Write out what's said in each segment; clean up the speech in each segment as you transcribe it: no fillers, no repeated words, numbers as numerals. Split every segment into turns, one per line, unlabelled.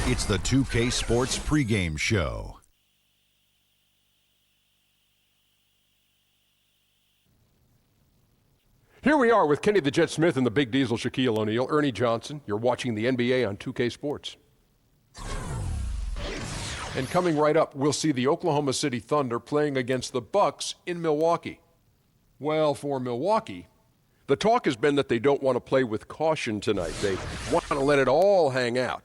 It's the 2K Sports pregame show.
Here we are with Kenny the Jet Smith and the Big Diesel, Shaquille O'Neal, Ernie Johnson. You're watching the NBA on 2K Sports. And coming right up, we'll see the Oklahoma City Thunder playing against the Bucks in Milwaukee. Well, for Milwaukee, the talk has been that they don't want to play with caution tonight. They want to let it all hang out.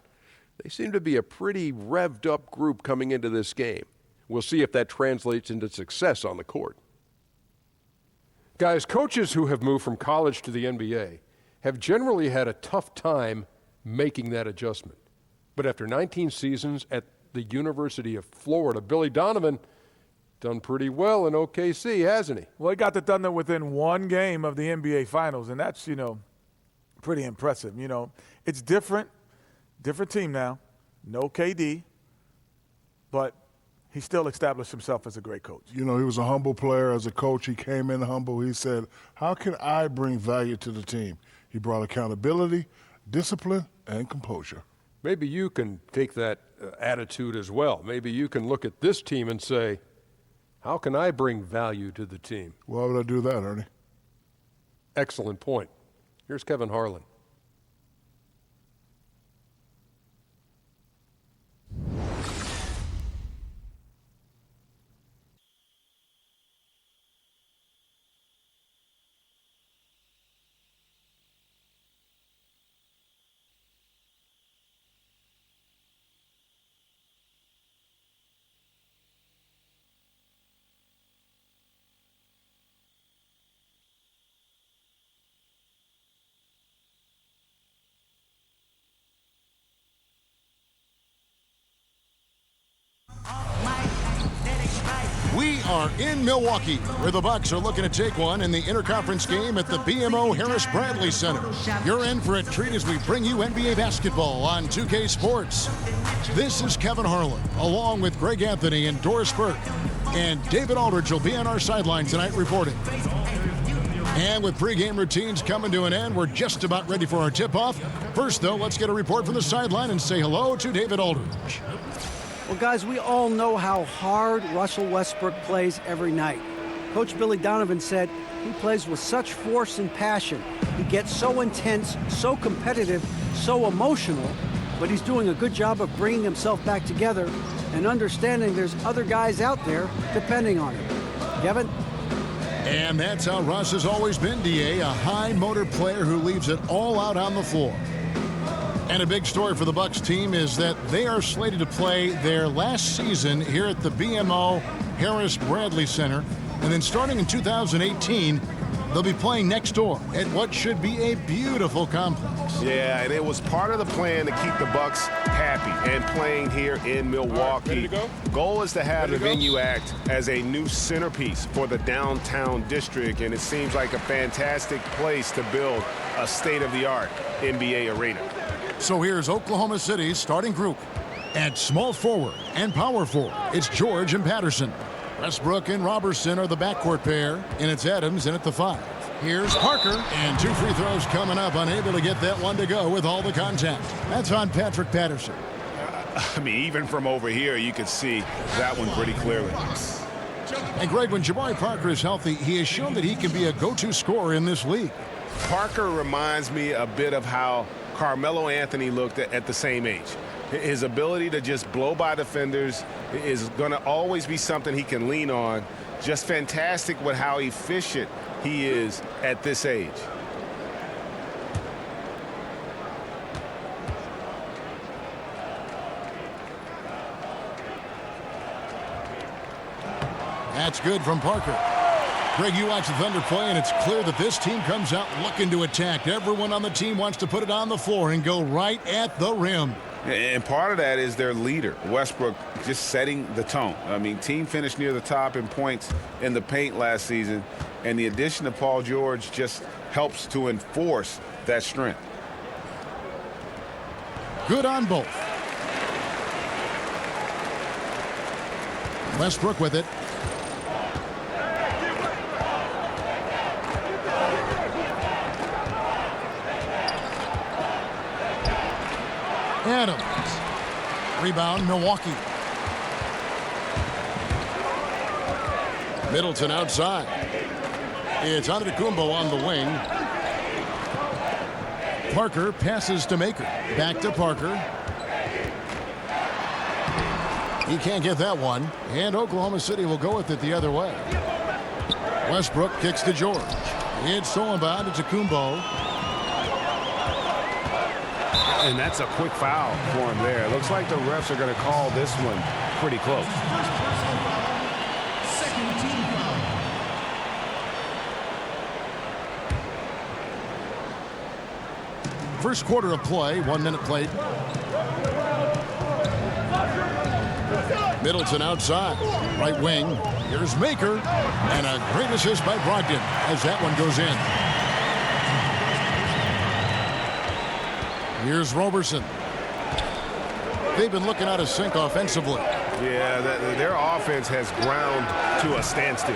They seem to be a pretty revved up group coming into this game. We'll see if that translates into success on the court. Guys, coaches who have moved from college to the NBA have generally had a tough time making that adjustment. But after 19 seasons at the University of Florida, Billy Donovan done pretty well in OKC, hasn't he?
Well, he got the Thunder within one game of the NBA Finals, and that's, pretty impressive. It's different team now, no KD, but he still established himself as a great coach.
He was a humble player as a coach. He came in humble. He said, how can I bring value to the team? He brought accountability, discipline, and composure.
Maybe you can take that attitude as well. Maybe you can look at this team and say, how can I bring value to the team?
Why would I do that, Ernie?
Excellent point. Here's Kevin Harlan.
We are in Milwaukee, where the Bucks are looking to take one in the interconference game at the BMO Harris Bradley Center. You're in for a treat as we bring you NBA basketball on 2K Sports. This is Kevin Harlan, along with Greg Anthony and Doris Burke. And David Aldridge will be on our sideline tonight reporting. And with pregame routines coming to an end, we're just about ready for our tip-off. First, though, let's get a report from the sideline and say hello to David Aldridge.
Well, guys, we all know how hard Russell Westbrook plays every night. Coach Billy Donovan said he plays with such force and passion. He gets so intense, so competitive, so emotional, but he's doing a good job of bringing himself back together and understanding there's other guys out there depending on him. Kevin?
And that's how Russ has always been, D.A., a high-motor player who leaves it all out on the floor. And a big story for the Bucks team is that they are slated to play their last season here at the BMO Harris Bradley Center. And then starting in 2018, they'll be playing next door at what should be a beautiful complex.
Yeah, and it was part of the plan to keep the Bucks happy and playing here in Milwaukee.
Ready to go?
Goal is to have the venue act as a new centerpiece for the downtown district, and it seems like a fantastic place to build a state-of-the-art NBA arena.
So here's Oklahoma City's starting group. At small forward and power forward, it's George and Patterson. Westbrook and Robertson are the backcourt pair, and it's Adams in at the 5. Here's Parker, and 2 free throws coming up, unable to get that one to go with all the contact. That's on Patrick Patterson.
I mean, even from over here, you could see that one pretty clearly.
And Greg, when Jabari Parker is healthy, he has shown that he can be a go-to scorer in this league.
Parker reminds me a bit of how Carmelo Anthony looked at the same age. His ability to just blow by defenders is going to always be something he can lean on. Just fantastic with how efficient he is at this age.
That's good from Parker. Greg, you watch the Thunder play, and it's clear that this team comes out looking to attack. Everyone on the team wants to put it on the floor and go right at the rim.
And part of that is their leader, Westbrook, just setting the tone. I mean, team finished near the top in points in the paint last season, and the addition of Paul George just helps to enforce that strength.
Good on both. Westbrook with it. Adams. Rebound, Milwaukee. Middleton outside. It's Antetokounmpo on the wing. Parker passes to Maker. Back to Parker. He can't get that one. And Oklahoma City will go with it the other way. Westbrook kicks to George. It's stolen by Antetokounmpo.
And that's a quick foul for him there. Looks like the refs are going to call this one pretty close.
First quarter of play, 1 minute played. Middleton outside, right wing. Here's Maker, and a great assist by Brogdon as that one goes in. Here's Roberson. They've been looking out of sync offensively.
Yeah, their offense has ground to a standstill.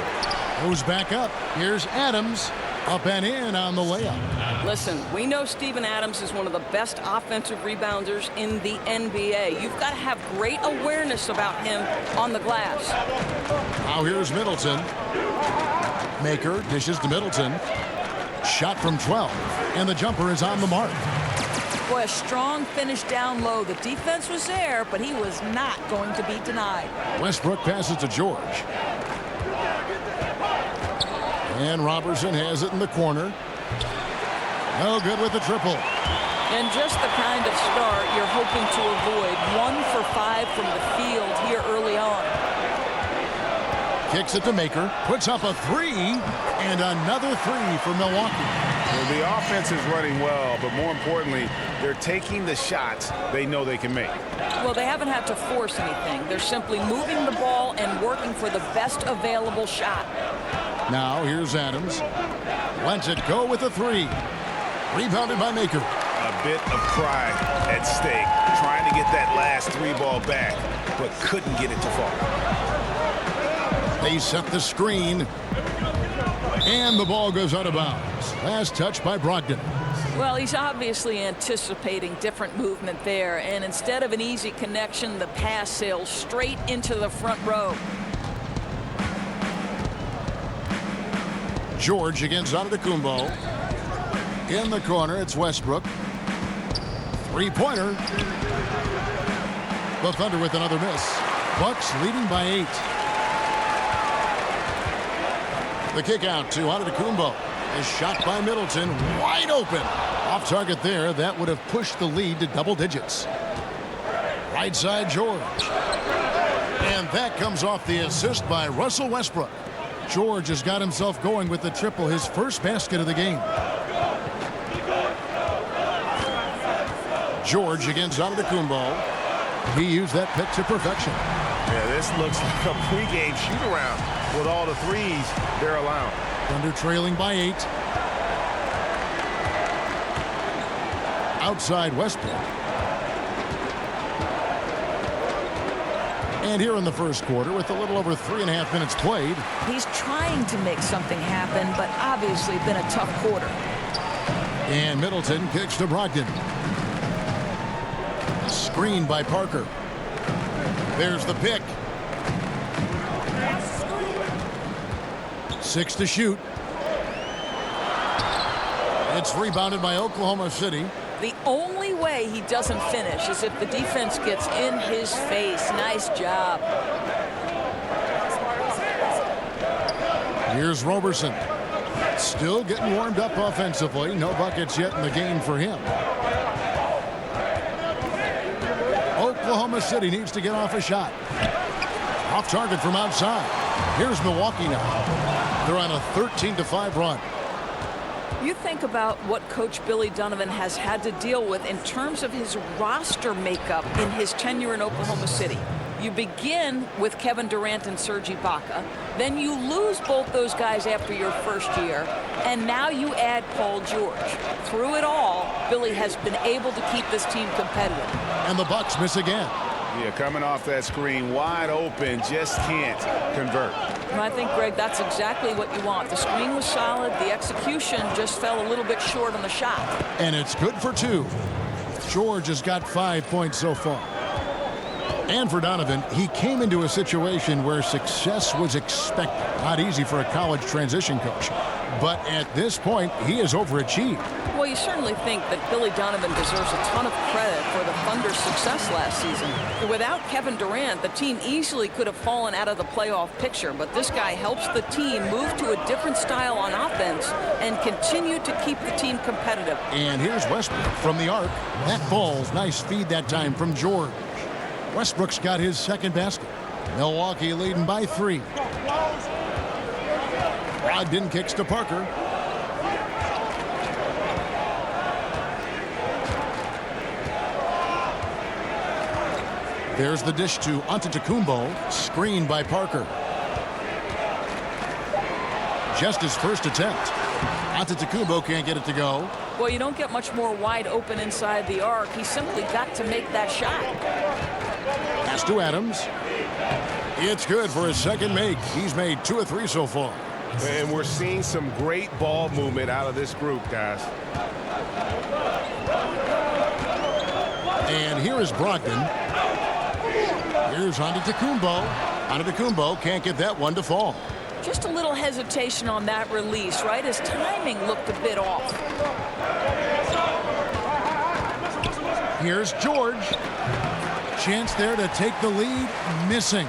Goes back up. Here's Adams, up and in on the layup.
Listen, we know Steven Adams is one of the best offensive rebounders in the NBA. You've got to have great awareness about him on the glass.
Now here's Middleton. Maker dishes to Middleton. Shot from 12, and the jumper is on the mark.
Boy, a strong finish down low. The defense was there, but he was not going to be denied.
Westbrook passes to George. And Robertson has it in the corner. No good with the triple.
And just the kind of start you're hoping to avoid. 1 for 5 from the field here early on.
Kicks it to Maker. Puts up a 3. And another 3 for Milwaukee.
Well, the offense is running well, but more importantly, they're taking the shots they know they can make.
Well, they haven't had to force anything. They're simply moving the ball and working for the best available shot.
Now here's Adams. Lets it go with a 3. Rebounded by Maker.
A bit of pride at stake, trying to get that last 3 ball back, but couldn't get it to fall.
They set the screen. And the ball goes out of bounds. Last touch by Brogdon.
Well, he's obviously anticipating different movement there, and instead of an easy connection, the pass sails straight into the front row.
George against Antetokounmpo. In the corner, it's Westbrook. 3-pointer. The Thunder with another miss. Bucks leading by 8. The kick out to Antetokounmpo. A shot by Middleton, wide open. Off target there. That would have pushed the lead to double digits. Right side, George. And that comes off the assist by Russell Westbrook. George has got himself going with the triple, his first basket of the game. George against Antetokounmpo. He used that pick to perfection.
Yeah, this looks like a pregame shoot-around with all the threes they're allowing.
Thunder trailing by 8. Outside Westbrook. And here in the first quarter, with a little over 3.5 minutes played.
He's trying to make something happen, but obviously been a tough quarter.
And Middleton kicks to Brogdon. Screen by Parker. There's the pick. 6 to shoot. It's rebounded by Oklahoma City.
The only way he doesn't finish is if the defense gets in his face. Nice job.
Here's Roberson. Still getting warmed up offensively. No buckets yet in the game for him. Oklahoma City needs to get off a shot. Off target from outside. Here's Milwaukee now. They're on a 13-5 run.
You think about what Coach Billy Donovan has had to deal with in terms of his roster makeup in his tenure in Oklahoma City. You begin with Kevin Durant and Serge Ibaka. Then you lose both those guys after your first year. And now you add Paul George. Through it all, Billy has been able to keep this team competitive.
And the Bucks miss again.
Yeah, coming off that screen, wide open, just can't convert.
And I think, Greg, that's exactly what you want. The screen was solid. The execution just fell a little bit short on the shot.
And it's good for 2. George has got 5 points so far. And for Donovan, he came into a situation where success was expected. Not easy for a college transition coach. But at this point, he has overachieved.
Well, you certainly think that Billy Donovan deserves a ton of credit for the Thunder's success last season. Without Kevin Durant, the team easily could have fallen out of the playoff picture, but this guy helps the team move to a different style on offense and continue to keep the team competitive.
And here's Westbrook from the arc. That falls. Nice feed that time from George. Westbrook's got his second basket. Milwaukee leading by 3. Brogdon kicks to Parker. There's the dish to Antetokounmpo. Screened by Parker. Just his first attempt. Antetokounmpo can't get it to go.
Well, you don't get much more wide open inside the arc. He simply got to make that shot.
Pass to Adams. It's good for his second make. He's made 2 of 3 so far.
And we're seeing some great ball movement out of this group, guys.
And here is Brogdon. Here's Antetokounmpo. Antetokounmpo can't get that one to fall.
Just a little hesitation on that release, right? His timing looked a bit off.
Here's George. Chance there to take the lead. Missing.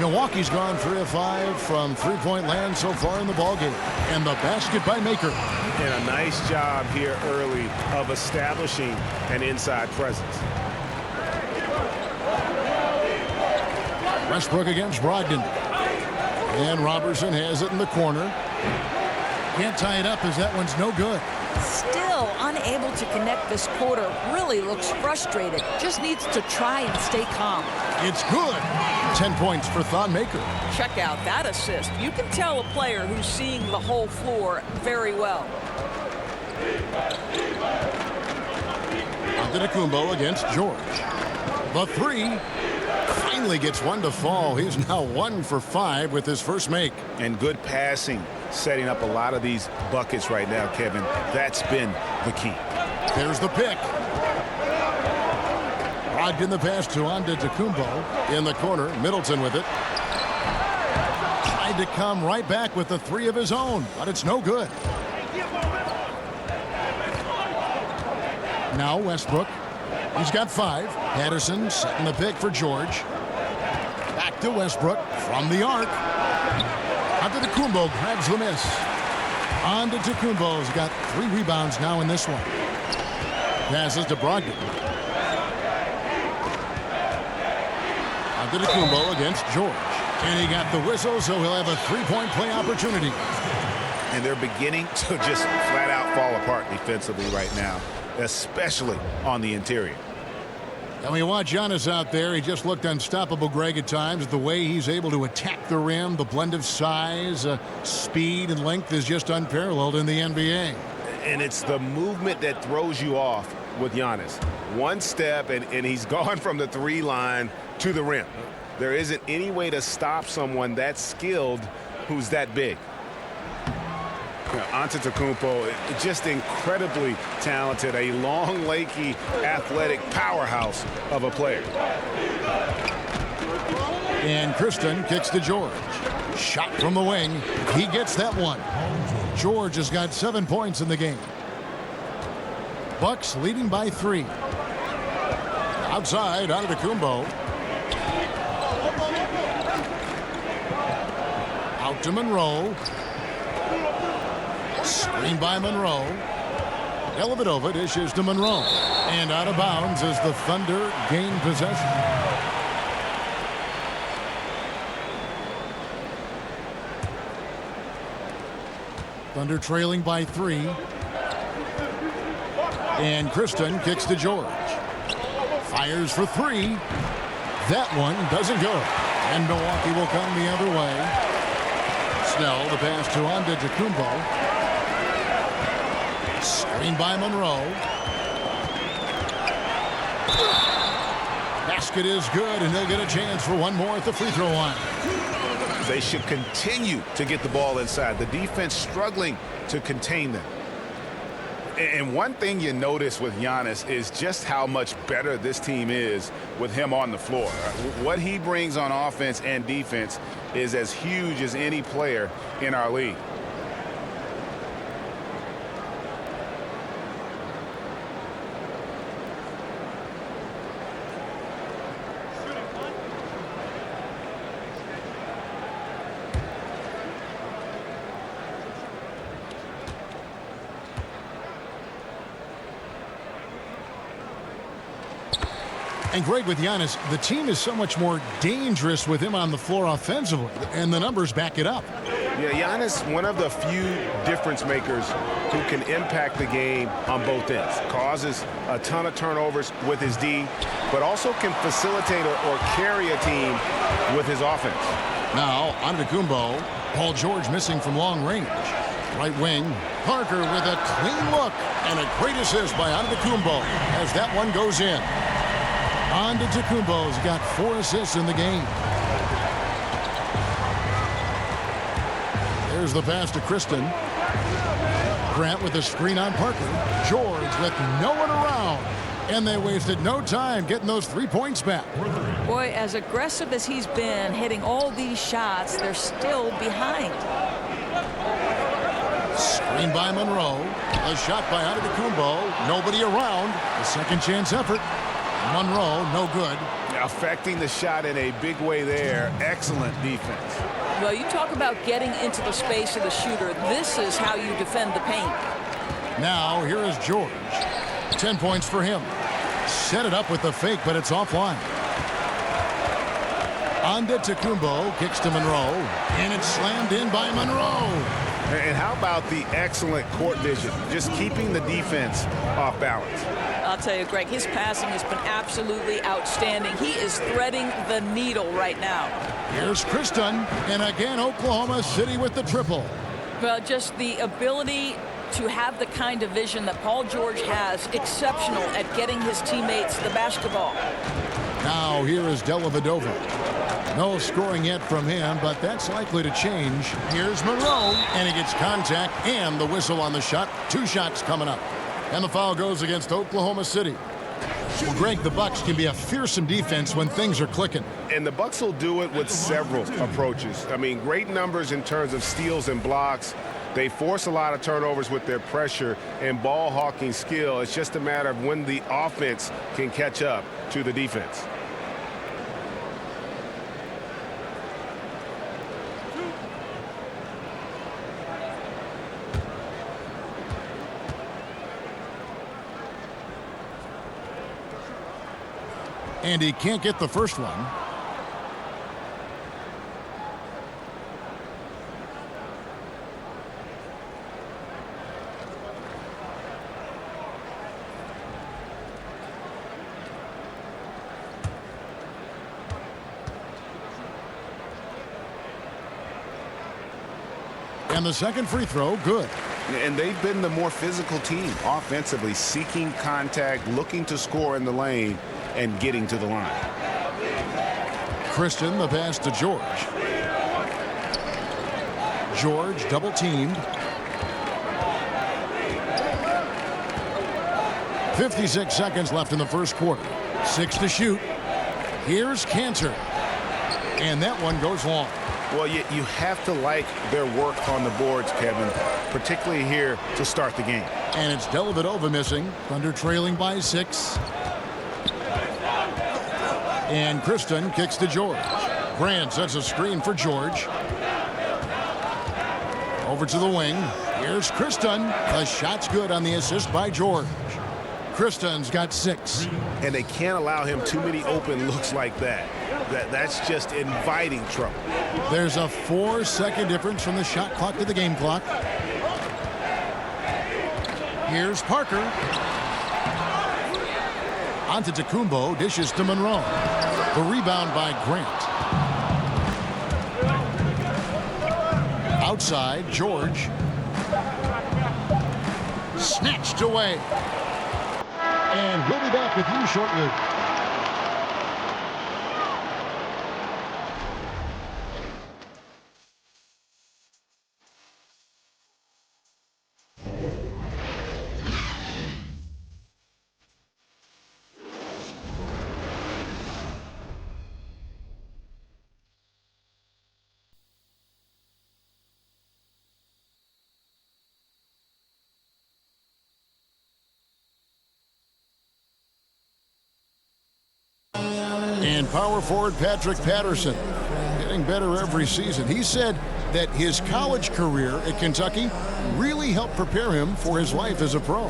Milwaukee's gone 3 of 5 from three-point land so far in the ballgame. And the basket by Maker.
And a nice job here early of establishing an inside presence.
Westbrook against Brogdon. And Robertson has it in the corner. Can't tie it up as that one's no good.
Still unable to connect this quarter. Really looks frustrated. Just needs to try and stay calm.
It's good. 10 points for Thon Maker.
Check out that assist. You can tell a player who's seeing the whole floor very well.
Antetokounmpo against George. The 3 finally gets one to fall. He's now 1 for 5 with his first make.
And good passing, setting up a lot of these buckets right now, Kevin. That's been the key.
There's the pick. Brogdon the pass to Antetokounmpo in the corner. Middleton with it. Tried to come right back with the 3 of his own, but it's no good. Now Westbrook. He's got 5. Patterson setting the pick for George. Back to Westbrook from the arc. Antetokounmpo grabs the miss. Antetokounmpo's got 3 rebounds now in this one. Passes to Brogdon. Antetokounmpo against George. And he got the whistle, so he'll have a 3-point play opportunity.
And they're beginning to just flat out fall apart defensively right now, especially on the interior.
And we watch Giannis out there. He just looked unstoppable, Greg, at times. The way he's able to attack the rim, the blend of size, speed, and length is just unparalleled in the NBA.
And it's the movement that throws you off with Giannis. One step, and he's gone from the 3 line to the rim. There isn't any way to stop someone that skilled who's that big. Antetokounmpo, just incredibly talented, a long, lanky, athletic powerhouse of a player.
And Kristen kicks to George. Shot from the wing. He gets that one. George has got 7 points in the game. Bucks leading by 3. Outside, Antetokounmpo. Out to Monroe. Screen by Monroe. Dellavedova dishes to Monroe. And out of bounds as the Thunder gain possession. Thunder trailing by 3. And Kristen kicks to George. Fires for 3. That one doesn't go. And Milwaukee will come the other way. Snell the pass to Antetokounmpo. Screen by Monroe. Basket is good, and they'll get a chance for one more at the free throw line.
They should continue to get the ball inside. The defense struggling to contain them. And one thing you notice with Giannis is just how much better this team is with him on the floor. What he brings on offense and defense is as huge as any player in our league.
And Greg, with Giannis, the team is so much more dangerous with him on the floor offensively, and the numbers back it up.
Yeah, Giannis, one of the few difference makers who can impact the game on both ends. Causes a ton of turnovers with his D, but also can facilitate or carry a team with his offense.
Now, Antetokounmpo. Paul George missing from long range. Right wing, Parker with a clean look, and a great assist by Antetokounmpo as that one goes in. Antetokounmpo's got 4 assists in the game. There's the pass to Kristen. Grant with a screen on Parker. George with no one around. And they wasted no time getting those 3 points back.
Boy, as aggressive as he's been hitting all these shots, they're still behind.
Screen by Monroe. A shot by Antetokounmpo. Nobody around. A second chance effort. Monroe, no good.
Affecting the shot in a big way there. Excellent defense.
Well, you talk about getting into the space of the shooter. This is how you defend the paint.
Now, here is George. 10 points for him. Set it up with the fake, but it's offline. Antetokounmpo kicks to Monroe, and it's slammed in by Monroe.
And how about the excellent court vision? Just keeping the defense off balance.
I'll tell you, Greg, his passing has been absolutely outstanding. He is threading the needle right now.
Here's Kristen, and again, Oklahoma City with the triple.
Well, just the ability to have the kind of vision that Paul George has, exceptional at getting his teammates the basketball.
Now here is Dellavedova. No scoring yet from him, but that's likely to change. Here's Monroe, and he gets contact and the whistle on the shot. 2 shots coming up. And the foul goes against Oklahoma City. Well, Greg, the Bucks can be a fearsome defense when things are clicking.
And the Bucks will do it with several approaches. I mean, great numbers in terms of steals and blocks. They force a lot of turnovers with their pressure and ball hawking skill. It's just a matter of when the offense can catch up to the defense.
And he can't get the first one. And the second free throw, good.
And they've been the more physical team offensively, seeking contact, looking to score in the lane, and getting to the line.
Kristen, the pass to George. George double teamed. 56 seconds left in the first quarter. 6 to shoot. Here's Cantor. And that one goes long.
Well, you have to like their work on the boards, Kevin, particularly here to start the game.
And it's Dellavedova missing. Thunder trailing by 6. And Kristen kicks to George. Grant sets a screen for George. Over to the wing. Here's Kristen. The shot's good on the assist by George. Kristen's got 6.
And they can't allow him too many open looks like that. That's just inviting trouble.
There's a 4-second difference from the shot clock to the game clock. Here's Parker. Antetokounmpo dishes to Monroe. The rebound by Grant. Outside, George. Snatched away. And we'll be back with you shortly. And power forward Patrick Patterson, getting better every season. He said that his college career at Kentucky really helped prepare him for his life as a pro.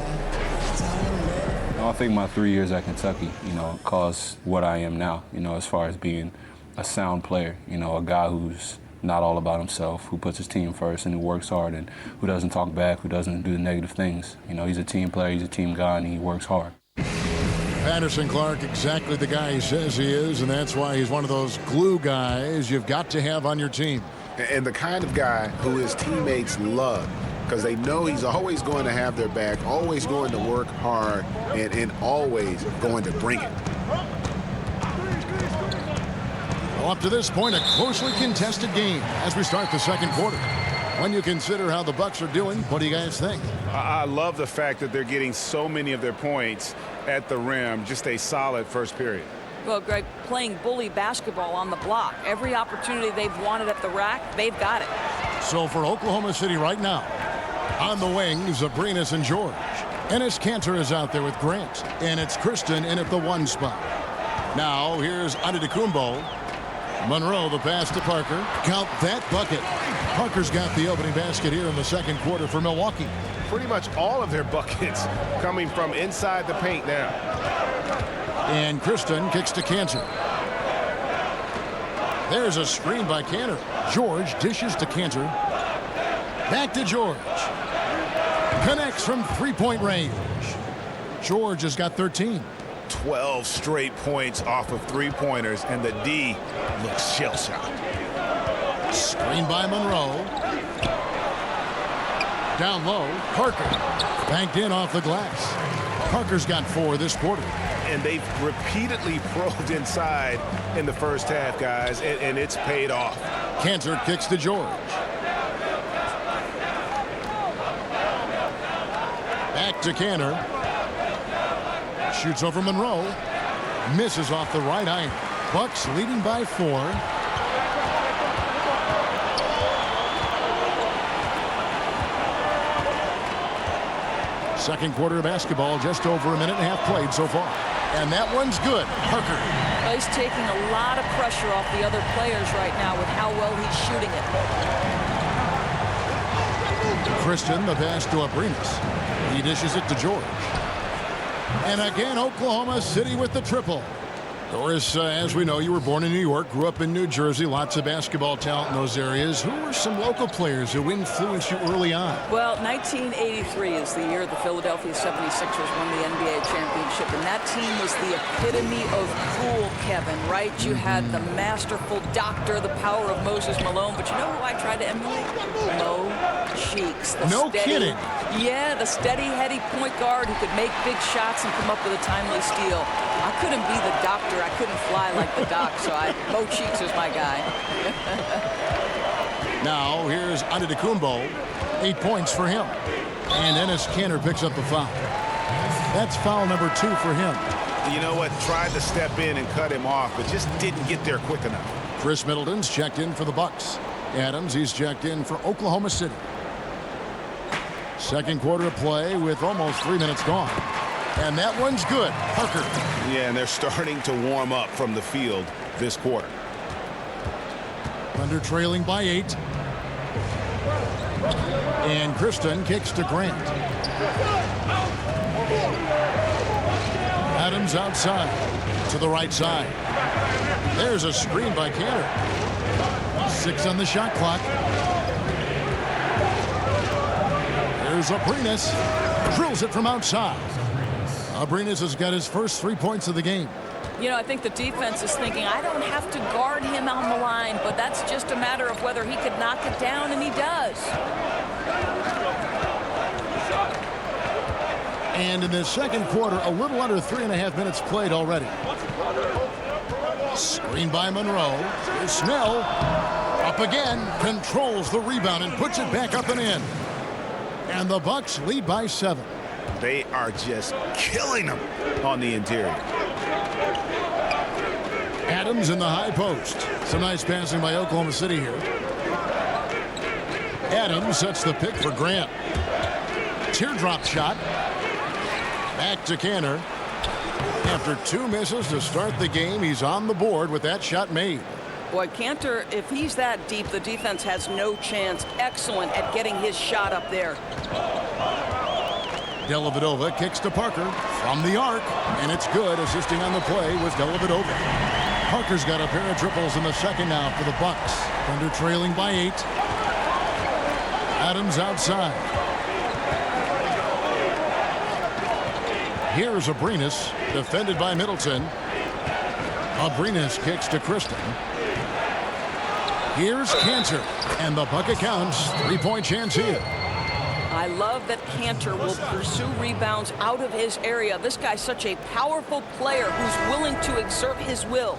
I think my 3 years at Kentucky, caused what I am now, as far as being a sound player, a guy who's not all about himself, who puts his team first and who works hard and who doesn't talk back, who doesn't do the negative things. He's a team player, he's a team guy, and he works hard.
Patterson Clark, exactly the guy he says he is, and that's why he's one of those glue guys you've got to have on your team.
And the kind of guy who his teammates love, because they know he's always going to have their back, always going to work hard, and always going to bring it.
Well, up to this point, a closely contested game as we start the second quarter. When you consider how the Bucks are doing, what do you guys think?
I love the fact that they're getting so many of their points at the rim. Just a solid first period.
Well, Greg, playing bully basketball on the block. Every opportunity they've wanted at the rack, they've got it.
So for Oklahoma City right now, on the wings, Abrinas and George. Enes Kanter is out there with Grant. And it's Kristen in at the 1 spot. Now here's Antetokounmpo. Monroe, the pass to Parker. Count that bucket. Parker's got the opening basket here in the second quarter for Milwaukee.
Pretty much all of their buckets coming from inside the paint now.
And Kristen kicks to Kanter. There's a screen by Kanter. George dishes to Kanter. Back to George. Connects from three-point range. George has got 13.
12 straight points off of three-pointers, and the D looks shell-shocked.
Screen by Monroe. Down low, Parker. Banked in off the glass. Parker's got 4 this quarter.
And they've repeatedly probed inside in the first half, guys, and it's paid off.
Kanter kicks to George. Back to Kanter. Shoots over Monroe. Misses off the right iron. Bucks leading by 4. Second quarter of basketball, just over a minute and a half played so far. And that one's good. Parker.
Well, he's taking a lot of pressure off the other players right now with how well he's shooting it.
Kristen, the pass to Abrinas. He dishes it to George. And again, Oklahoma City with the triple. Doris, as we know, you were born in New York, grew up in New Jersey, lots of basketball talent in those areas. Who were some local players who influenced you early on?
Well, 1983 is the year the Philadelphia 76ers won the NBA championship, and that team was the epitome of cool, Kevin, right? You had the masterful doctor, the power of Moses Malone, but you know who I tried to emulate? Mo Cheeks.
No kidding.
Yeah, the steady, heady point guard who could make big shots and come up with a timely steal. I couldn't be the doctor. I couldn't fly like the doc, so Mo Cheeks is my guy.
Now, here's Antetokounmpo. 8 points for him. And Enes Kanter picks up the foul. That's foul number 2 for him.
You know what? Tried to step in and cut him off, but just didn't get there quick enough.
Chris Middleton's checked in for the Bucks. Adams, he's checked in for Oklahoma City. Second quarter of play with almost 3 minutes gone. And that one's good. Parker.
Yeah, and they're starting to warm up from the field this quarter.
Thunder trailing by 8. And Kristen kicks to Grant. Adams outside to the right side. There's a screen by Kanter. 6 on the shot clock. There's Abrinas. Drills it from outside. Abrinas has got his first 3 points of the game.
You know, I think the defense is thinking, I don't have to guard him on the line, but that's just a matter of whether he could knock it down, and he does.
And in the second quarter, a little under 3.5 minutes played already. Screen by Monroe. Here's Snell. Up again. Controls the rebound and puts it back up and in. And the Bucks lead by 7.
They are just killing them on the interior.
Adams in the high post. Some nice passing by Oklahoma City here. Adams sets the pick for Grant. Teardrop shot. Back to Kanter. After 2 misses to start the game, he's on the board with that shot made.
Boy, Cantor, if he's that deep, the defense has no chance. Excellent at getting his shot up there.
Dellavedova kicks to Parker from the arc, and it's good. Assisting on the play was Dellavedova. Parker's got a pair of triples in the second now for the Bucks. Thunder trailing by 8. Adams outside. Here's Abrines, defended by Middleton. Abrines kicks to Kristen. Here's Cantor, and the bucket counts. 3-point chance here.
I love that Cantor will pursue rebounds out of his area. This guy's such a powerful player who's willing to exert his will.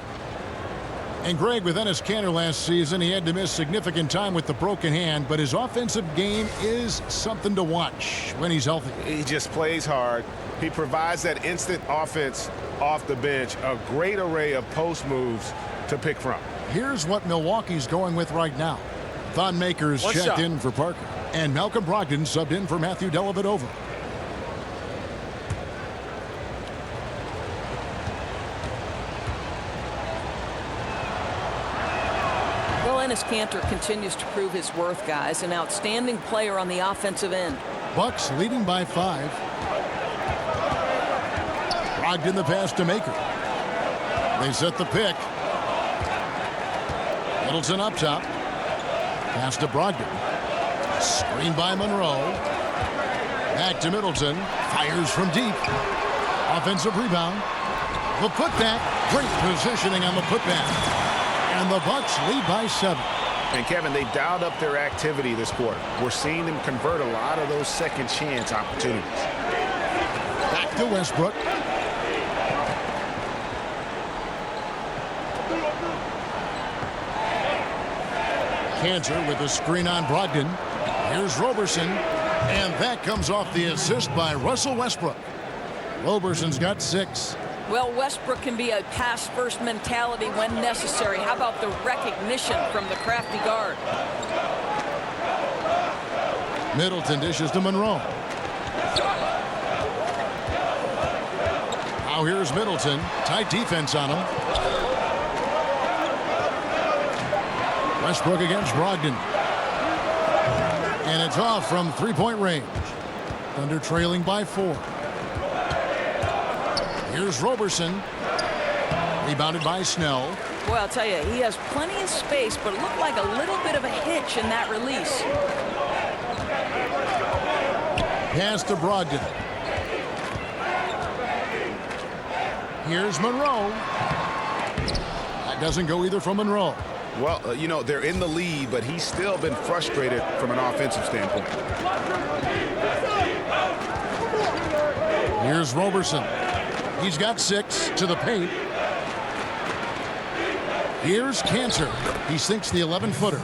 And Greg, with Enes Kanter last season, he had to miss significant time with the broken hand, but his offensive game is something to watch when he's healthy.
He just plays hard. He provides that instant offense off the bench, a great array of post moves to pick from.
Here's what Milwaukee's going with right now. Thon Maker's checked in for Parker, and Malcolm Brogdon subbed in for Matthew Dellavedova.
Well, Enes Kanter continues to prove his worth, guys. An outstanding player on the offensive end.
Bucks leading by 5. Brogdon the pass to Maker. They set the pick. Middleton up top. Pass to Brogdon. Screen by Monroe. Back to Middleton. Fires from deep. Offensive rebound. The putback. Great positioning on the putback. And the Bucks lead by 7.
And Kevin, they've dialed up their activity this quarter. We're seeing them convert a lot of those second chance opportunities.
Back to Westbrook. Cantor with the screen on Brogdon. Here's Roberson. And that comes off the assist by Russell Westbrook. Roberson's got 6.
Well, Westbrook can be a pass-first mentality when necessary. How about the recognition from the crafty guard?
Middleton dishes to Monroe. Now here's Middleton. Tight defense on him. Westbrook against Brogdon. And it's off from 3-point range. Thunder trailing by 4. Here's Roberson. Rebounded by Snell.
Boy, I'll tell you, he has plenty of space, but it looked like a little bit of a hitch in that release.
Pass to Brogdon. Here's Monroe. That doesn't go either from Monroe.
Well, you know, they're in the lead, but he's still been frustrated from an offensive standpoint.
Here's Roberson. He's got 6 to the paint. Here's Cantor. He sinks the 11-footer.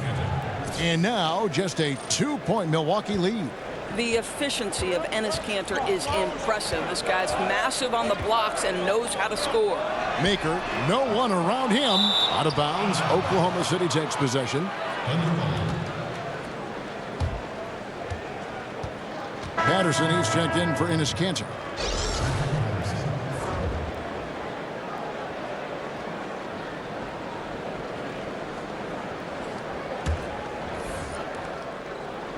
And now just a 2-point Milwaukee lead.
The efficiency of Enes Kanter is impressive. This guy's massive on the blocks and knows how to score.
Maker, no one around him. Out of bounds. Oklahoma City takes possession. Patterson, he's checked in for Enes Kanter.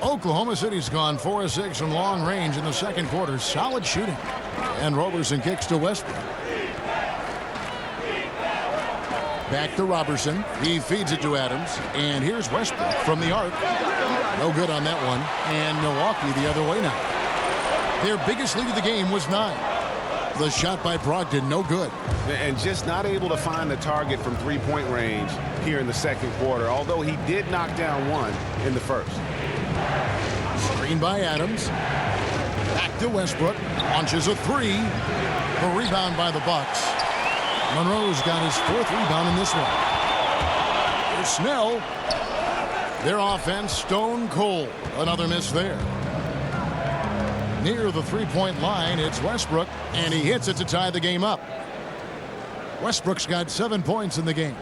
Oklahoma City's gone 4 of 6 from long range in the second quarter. Solid shooting. And Roberson kicks to Westbrook. Back to Roberson. He feeds it to Adams. And here's Westbrook from the arc. No good on that one. And Milwaukee the other way now. Their biggest lead of the game was 9. The shot by Brogdon, no good.
And just not able to find the target from 3-point range here in the second quarter, although he did knock down one in the first.
Screen by Adams. Back to Westbrook. Launches a 3. The rebound by the Bucks. Monroe's got his 4th rebound in this one. Here's Snell. Their offense stone cold. Another miss there. Near the 3-point line, it's Westbrook, and he hits it to tie the game up. Westbrook's got 7 points in the game.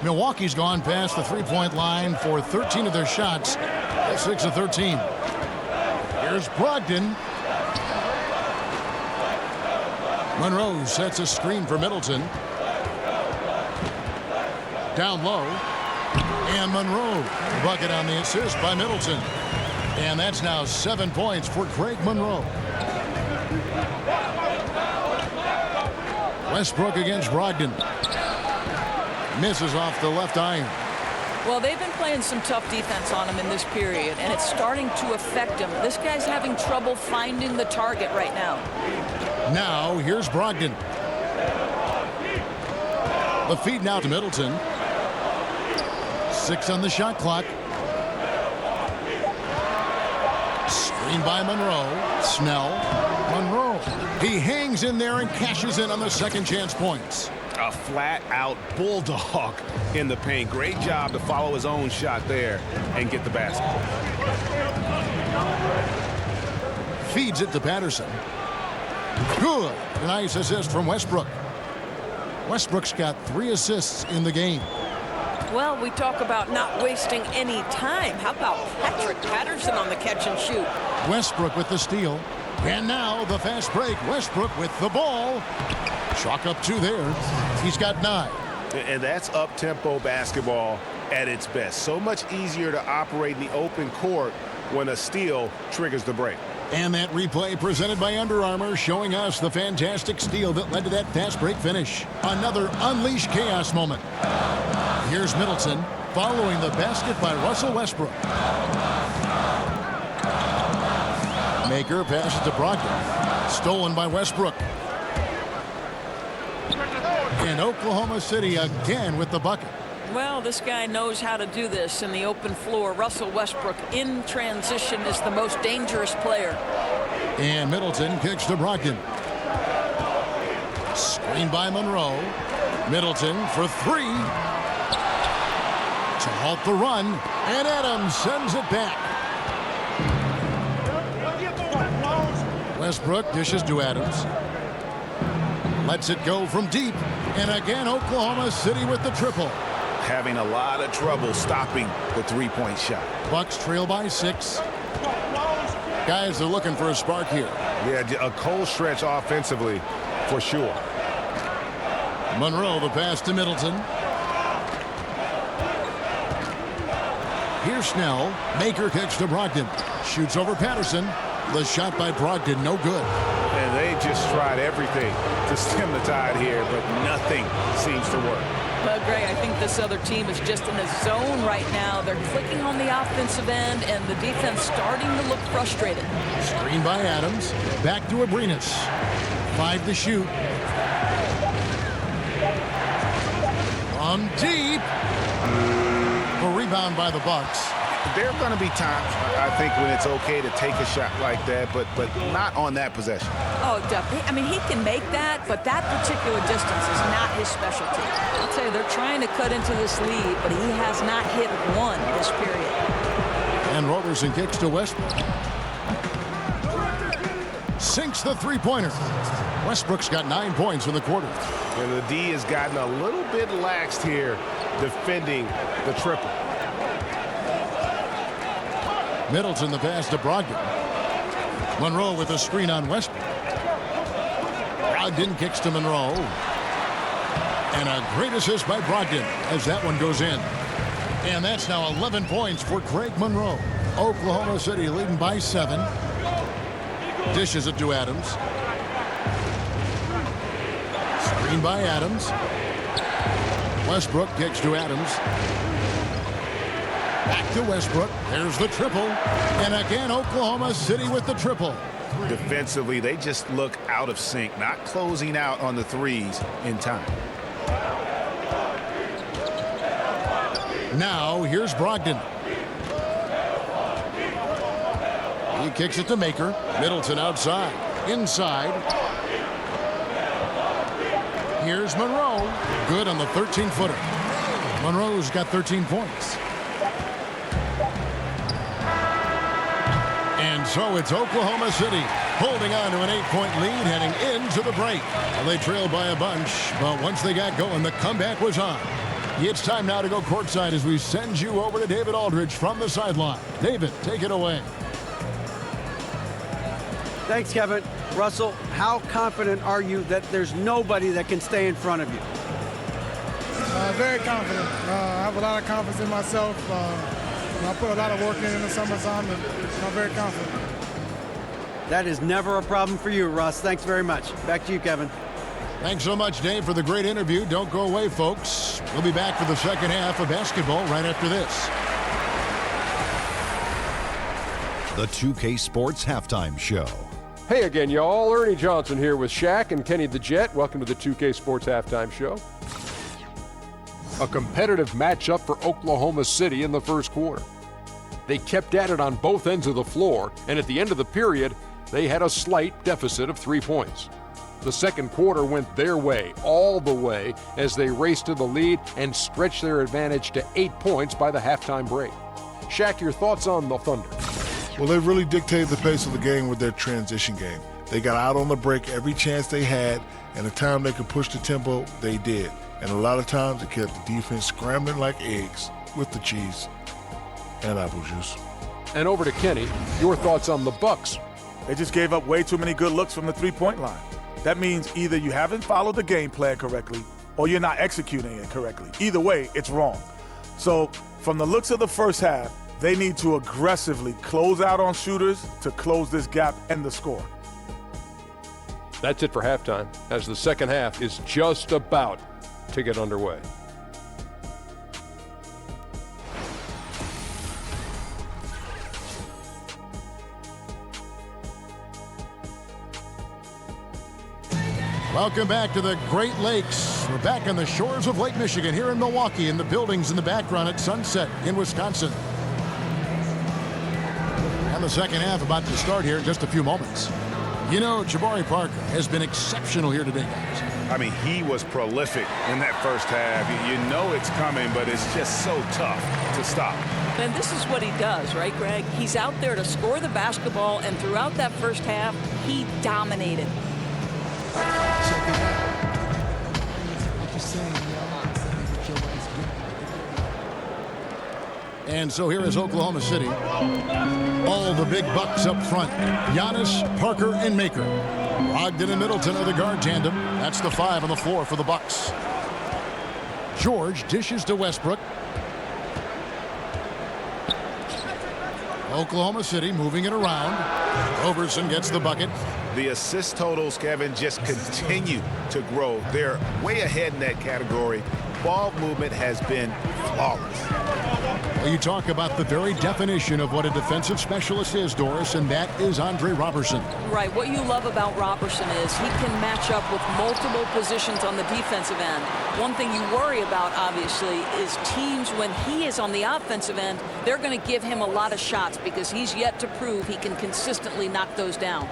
Milwaukee's gone past the 3-point line for 13 of their shots. 6 of 13. Here's Brogdon. Monroe sets a screen for Middleton. Down low. And Monroe, bucket on the assist by Middleton. And that's now 7 points for Craig Monroe. Westbrook against Brogdon. Misses off the left iron.
Well, they've been playing some tough defense on him in this period, and it's starting to affect him. This guy's having trouble finding the target right now.
Now, here's Brogdon. The feed now to Middleton. 6 on the shot clock. Screen by Monroe. Snell. Monroe. He hangs in there and cashes in on the second chance points.
A flat-out bulldog in the paint. Great job to follow his own shot there and get the basket.
Feeds it to Patterson. Good. Nice assist from Westbrook. Westbrook's got 3 assists in the game.
Well, we talk about not wasting any time. How about Patrick Patterson on the catch and shoot?
Westbrook with the steal. And now the fast break. Westbrook with the ball. Chalk up 2 there. He's got 9.
And that's up-tempo basketball at its best. So much easier to operate in the open court when a steal triggers the break.
And that replay presented by Under Armour, showing us the fantastic steal that led to that fast break finish. Another unleashed chaos moment. Here's Middleton following the basket by Russell Westbrook. Maker passes to Brogdon. Stolen by Westbrook. And Oklahoma City again with the bucket.
Well, this guy knows how to do this in the open floor. Russell Westbrook in transition is the most dangerous player.
And Middleton kicks to Brogdon. Screen by Monroe. Middleton for 3. To halt the run. And Adams sends it back. Westbrook dishes to Adams. Lets it go from deep. And again, Oklahoma City with the triple.
Having a lot of trouble stopping the three-point shot.
Bucks trail by 6. Guys are looking for a spark here.
Yeah, a cold stretch offensively for sure.
Monroe, the pass to Middleton. Here's Snell. Maker kicks to Brogdon. Shoots over Patterson. The shot by Brogdon, no good.
And they just tried everything to stem the tide here, but nothing seems to work.
Well, Gray, I think this other team is just in a zone right now. They're clicking on the offensive end, and the defense starting to look frustrated.
Screen by Adams. Back to Abrinas. 5 to shoot. From deep. A rebound by the Bucks.
There are going to be times, I think, when it's okay to take a shot like that, but not on that possession.
Oh, definitely. I mean, he can make that, but that particular distance is not his specialty. I'll tell you, they're trying to cut into this lead, but he has not hit one this period.
And Roberson kicks to Westbrook. Sinks the three-pointer. Westbrook's got 9 points in the quarter.
And the D has gotten a little bit laxed here defending the triple.
Middleton the pass to Brogdon. Monroe with a screen on Westbrook. Brogdon kicks to Monroe. And a great assist by Brogdon as that one goes in. And that's now 11 points for Craig Monroe. Oklahoma City leading by 7. Dishes it to Adams. Screen by Adams. Westbrook kicks to Adams. Back to Westbrook. There's the triple. And again, Oklahoma City with the triple.
Defensively, they just look out of sync, not closing out on the threes in time.
Now, here's Brogdon. He kicks it to Maker. Middleton outside. Inside. Here's Monroe. Good on the 13-footer. Monroe's got 13 points. And so it's Oklahoma City holding on to an 8-point lead heading into the break. Well, they trailed by a bunch, but once they got going, the comeback was on. It's time now to go courtside as we send you over to David Aldridge from the sideline. David, take it away.
Thanks, Kevin. Russell, how confident are you that there's nobody that can stay in front of you?
Very confident. I have a lot of confidence in myself. I put a lot of work in the summertime, and I'm very confident.
That is never a problem for you, Russ. Thanks very much. Back to you, Kevin.
Thanks so much, Dave, for the great interview. Don't go away, folks. We'll be back for the second half of basketball right after this.
The 2K Sports Halftime Show.
Hey again, y'all. Ernie Johnson here with Shaq and Kenny the Jet. Welcome to the 2K Sports Halftime Show. A competitive matchup for Oklahoma City in the first quarter. They kept at it on both ends of the floor, and at the end of the period, they had a slight deficit of 3 points. The second quarter went their way, all the way, as they raced to the lead and stretched their advantage to 8 points by the halftime break. Shaq, your thoughts on the Thunder?
Well, they really dictated the pace of the game with their transition game. They got out on the break every chance they had, and the time they could push the tempo, they did. And a lot of times it kept the defense scrambling like eggs with the cheese and apple juice.
And over to Kenny, your thoughts on the Bucks?
They just gave up way too many good looks from the three-point line. That means either you haven't followed the game plan correctly or you're not executing it correctly. Either way, it's wrong. So from the looks of the first half, they need to aggressively close out on shooters to close this gap and the score.
That's it for halftime, as the second half is just about to get underway.
Welcome back to the Great Lakes. We're back on the shores of Lake Michigan here in Milwaukee, in the buildings in the background at Sunset in Wisconsin. And the second half about to start here in just a few moments. You know, Jabari Parker has been exceptional here today, guys.
I mean, he was prolific in that first half. You know it's coming, but it's just so tough to stop.
And this is what he does, right, Greg? He's out there to score the basketball, and throughout that first half, he dominated.
And so here is Oklahoma City. All the big bucks up front. Giannis, Parker, and Maker. Brogdon and Middleton are the guard tandem. That's the 5 on the floor for the Bucks. George dishes to Westbrook. Oklahoma City moving it around. Roberson gets the bucket.
The assist totals, Kevin, just continue to grow. They're way ahead in that category. Ball movement has been flawless.
Well, you talk about the very definition of what a defensive specialist is, Doris, and that is Andre Roberson.
Right. What you love about Roberson is he can match up with multiple positions on the defensive end. One thing you worry about, obviously, is teams when he is on the offensive end, they're going to give him a lot of shots because he's yet to prove he can consistently knock those down.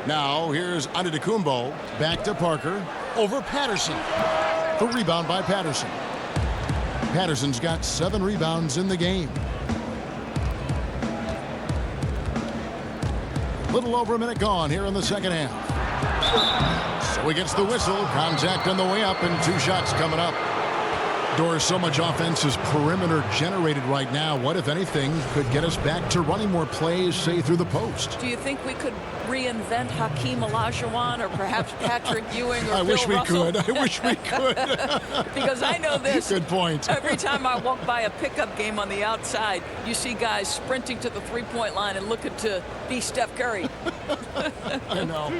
Now, here's Antetokounmpo. Back to Parker. Over Patterson. The rebound by Patterson. Patterson's got 7 rebounds in the game. A little over a minute gone here in the second half. So he gets the whistle. Contact on the way up and 2 shots coming up. Doris, so much offense is perimeter generated right now. What, if anything, could get us back to running more plays, say, through the post?
Do you think we could reinvent Hakeem Olajuwon or perhaps Patrick Ewing or
I
Bill
wish we
Russell?
could. I wish we could.
Because I know this.
Good point.
Every time I walk by a pickup game on the outside, you see guys sprinting to the three-point line and looking to be Steph Curry.
I know.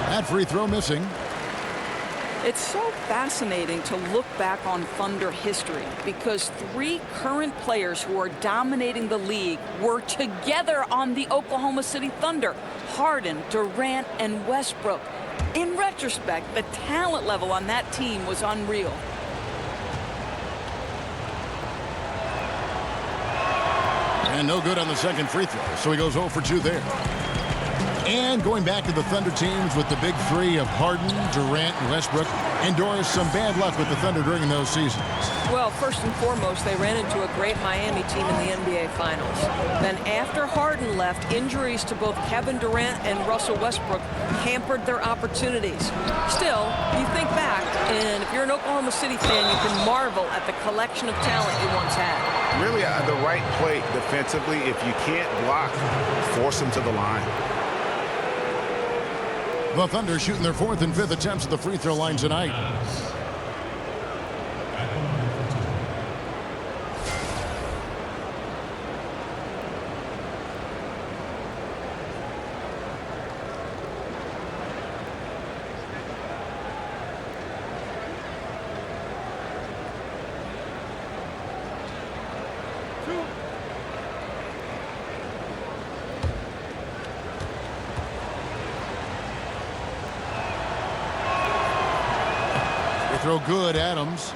That free throw missing.
It's so fascinating to look back on Thunder history because 3 current players who are dominating the league were together on the Oklahoma City Thunder. Harden, Durant, and Westbrook. In retrospect, the talent level on that team was unreal.
And no good on the second free throw, so he goes 0 for 2 there. And going back to the Thunder teams with the big three of Harden, Durant, and Westbrook, and Doris, some bad luck with the Thunder during those seasons.
Well, first and foremost, they ran into a great Miami team in the NBA Finals. Then after Harden left, injuries to both Kevin Durant and Russell Westbrook hampered their opportunities. Still, you think back, and if you're an Oklahoma City fan, you can marvel at the collection of talent you once had.
Really, the right play defensively. If you can't block, force them to the line.
The Thunder shooting their 4th and 5th attempts at the free throw line tonight. Throw good, Adams.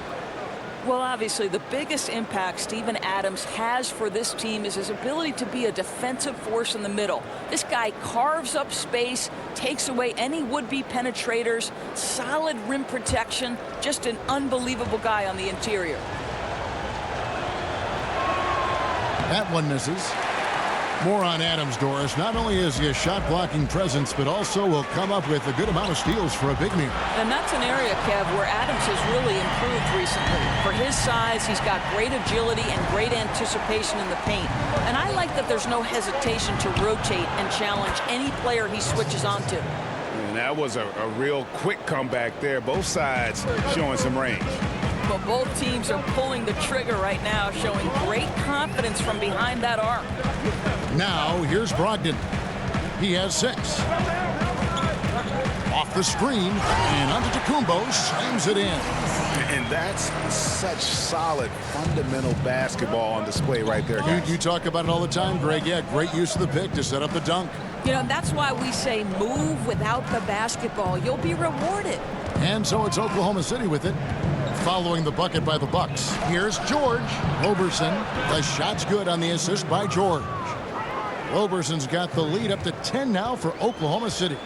Well, obviously, the biggest impact Steven Adams has for this team is his ability to be a defensive force in the middle. This guy carves up space, takes away any would-be penetrators, solid rim protection, just an unbelievable guy on the interior.
That one misses. More on Adams, Doris. Not only is he a shot-blocking presence, but also will come up with a good amount of steals for a big man.
And that's an area, Kev, where Adams has really improved recently. For his size, he's got great agility and great anticipation in the paint. And I like that there's no hesitation to rotate and challenge any player he switches onto.
And that was a real quick comeback there. Both sides showing some range.
But both teams are pulling the trigger right now, showing great confidence from behind that arc.
Now, here's Brogdon. He has 6. Off the screen, and Antetokounmpo slams it in.
And that's such solid, fundamental basketball on display right there, guys.
You talk about it all the time, Greg. Yeah, great use of the pick to set up the dunk.
You know, that's why we say move without the basketball. You'll be rewarded.
And so it's Oklahoma City with it, following the bucket by the Bucks. Here's George Roberson. The shot's good on the assist by George. Roberson's got the lead up to 10 now for Oklahoma City.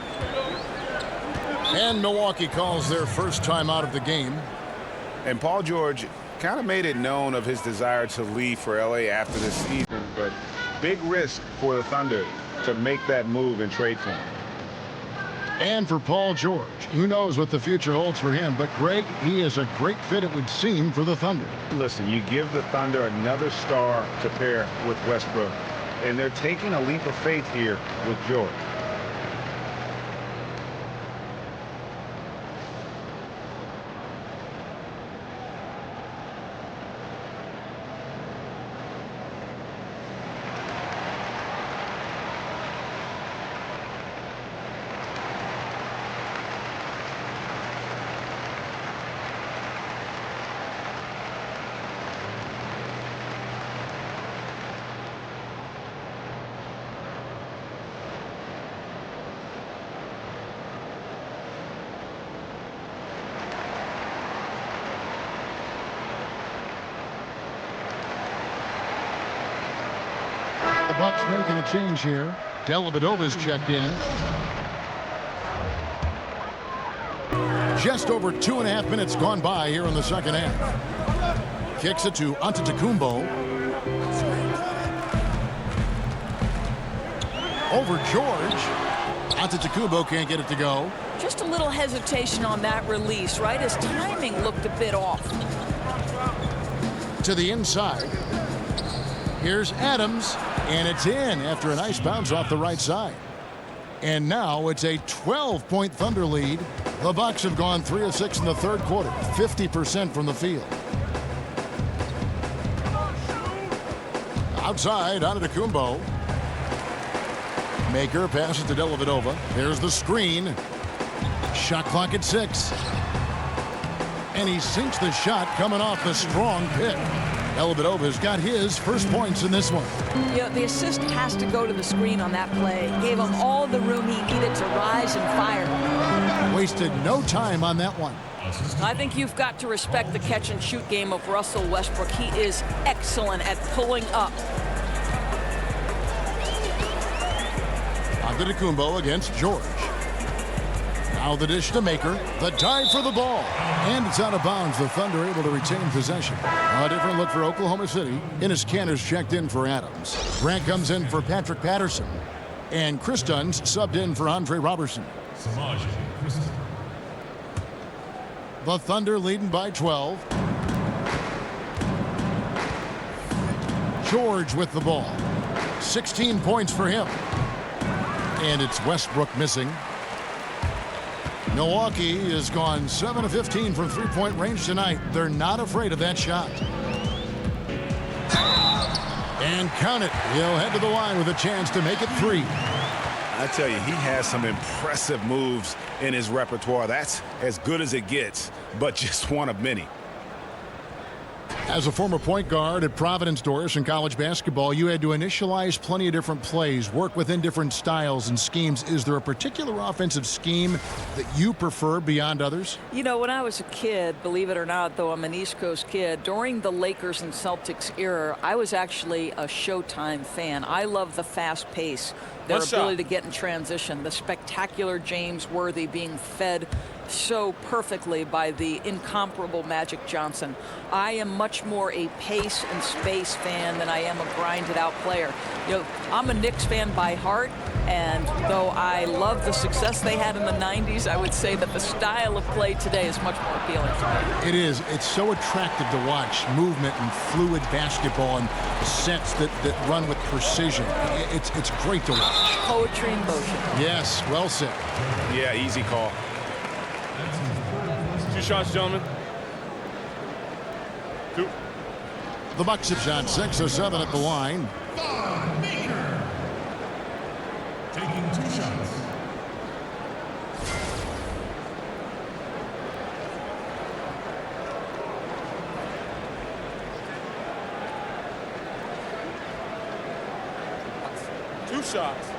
And Milwaukee calls their first time out of the game.
And Paul George kind of made it known of his desire to leave for LA after this season, but big risk for the Thunder to make that move and trade for him.
And for Paul George, who knows what the future holds for him, but Greg, he is a great fit, it would seem, for the Thunder.
Listen, you give the Thunder another star to pair with Westbrook, and they're taking a leap of faith here with George.
The Bucks making a change here. Dellavedova's checked in. Just over 2.5 minutes gone by here in the second half. Kicks it to Antetokounmpo. Over George. Antetokounmpo can't get it to go.
Just a little hesitation on that release, right? His timing looked a bit off.
To the inside. Here's Adams, and it's in after a nice bounce off the right side. And now it's a 12-point Thunder lead. The Bucks have gone 3 of 6 in the third quarter, 50% from the field. Outside, Antetokounmpo. Maker passes to Dellavedova. There's the screen. Shot clock at 6. And he sinks the shot coming off the strong pick. Dellavedova's got his first points in this one.
You know, the assist has to go to the screen on that play. Gave him all the room he needed to rise and fire.
Wasted no time on that one.
I think you've got to respect the catch-and-shoot game of Russell Westbrook. He is excellent at pulling up.
Antetokounmpo against George. Now the dish to Maker. The dive for the ball. And it's out of bounds. The Thunder able to retain possession. A different look for Oklahoma City. Enes Kanter's checked in for Adams. Grant comes in for Patrick Patterson. And Chris Dunn's subbed in for Andre Robertson. The Thunder leading by 12. George with the ball. 16 points for him. And it's Westbrook missing. Milwaukee has gone 7 of 15 from three-point range tonight. They're not afraid of that shot. And count it. He'll head to the line with a chance to make it 3.
I tell you, he has some impressive moves in his repertoire. That's as good as it gets, but just one of many.
As a former point guard at Providence, Doris, in college basketball, you had to initialize plenty of different plays, work within different styles and schemes. Is there a particular offensive scheme that you prefer beyond others?
You know, when I was a kid, believe it or not, though I'm an East Coast kid, during the Lakers and Celtics era, I was actually a Showtime fan. I love the fast pace, their ability to get in transition, the spectacular James Worthy being fed so perfectly by the incomparable Magic Johnson. I am much more a pace and space fan than I am a grinded out player. You know, I'm a Knicks fan by heart, and though I love the success they had in the 90s, I would say that the style of play today is much more appealing to me.
It is. It's so attractive to watch movement and fluid basketball and sets that run with precision. It's great to watch.
Poetry in motion.
Yes, well said.
Yeah, easy call.
2 shots, gentlemen. 2.
The Bucks have shot 6 of 7 at the line.
Taking 2 shots. Two shots.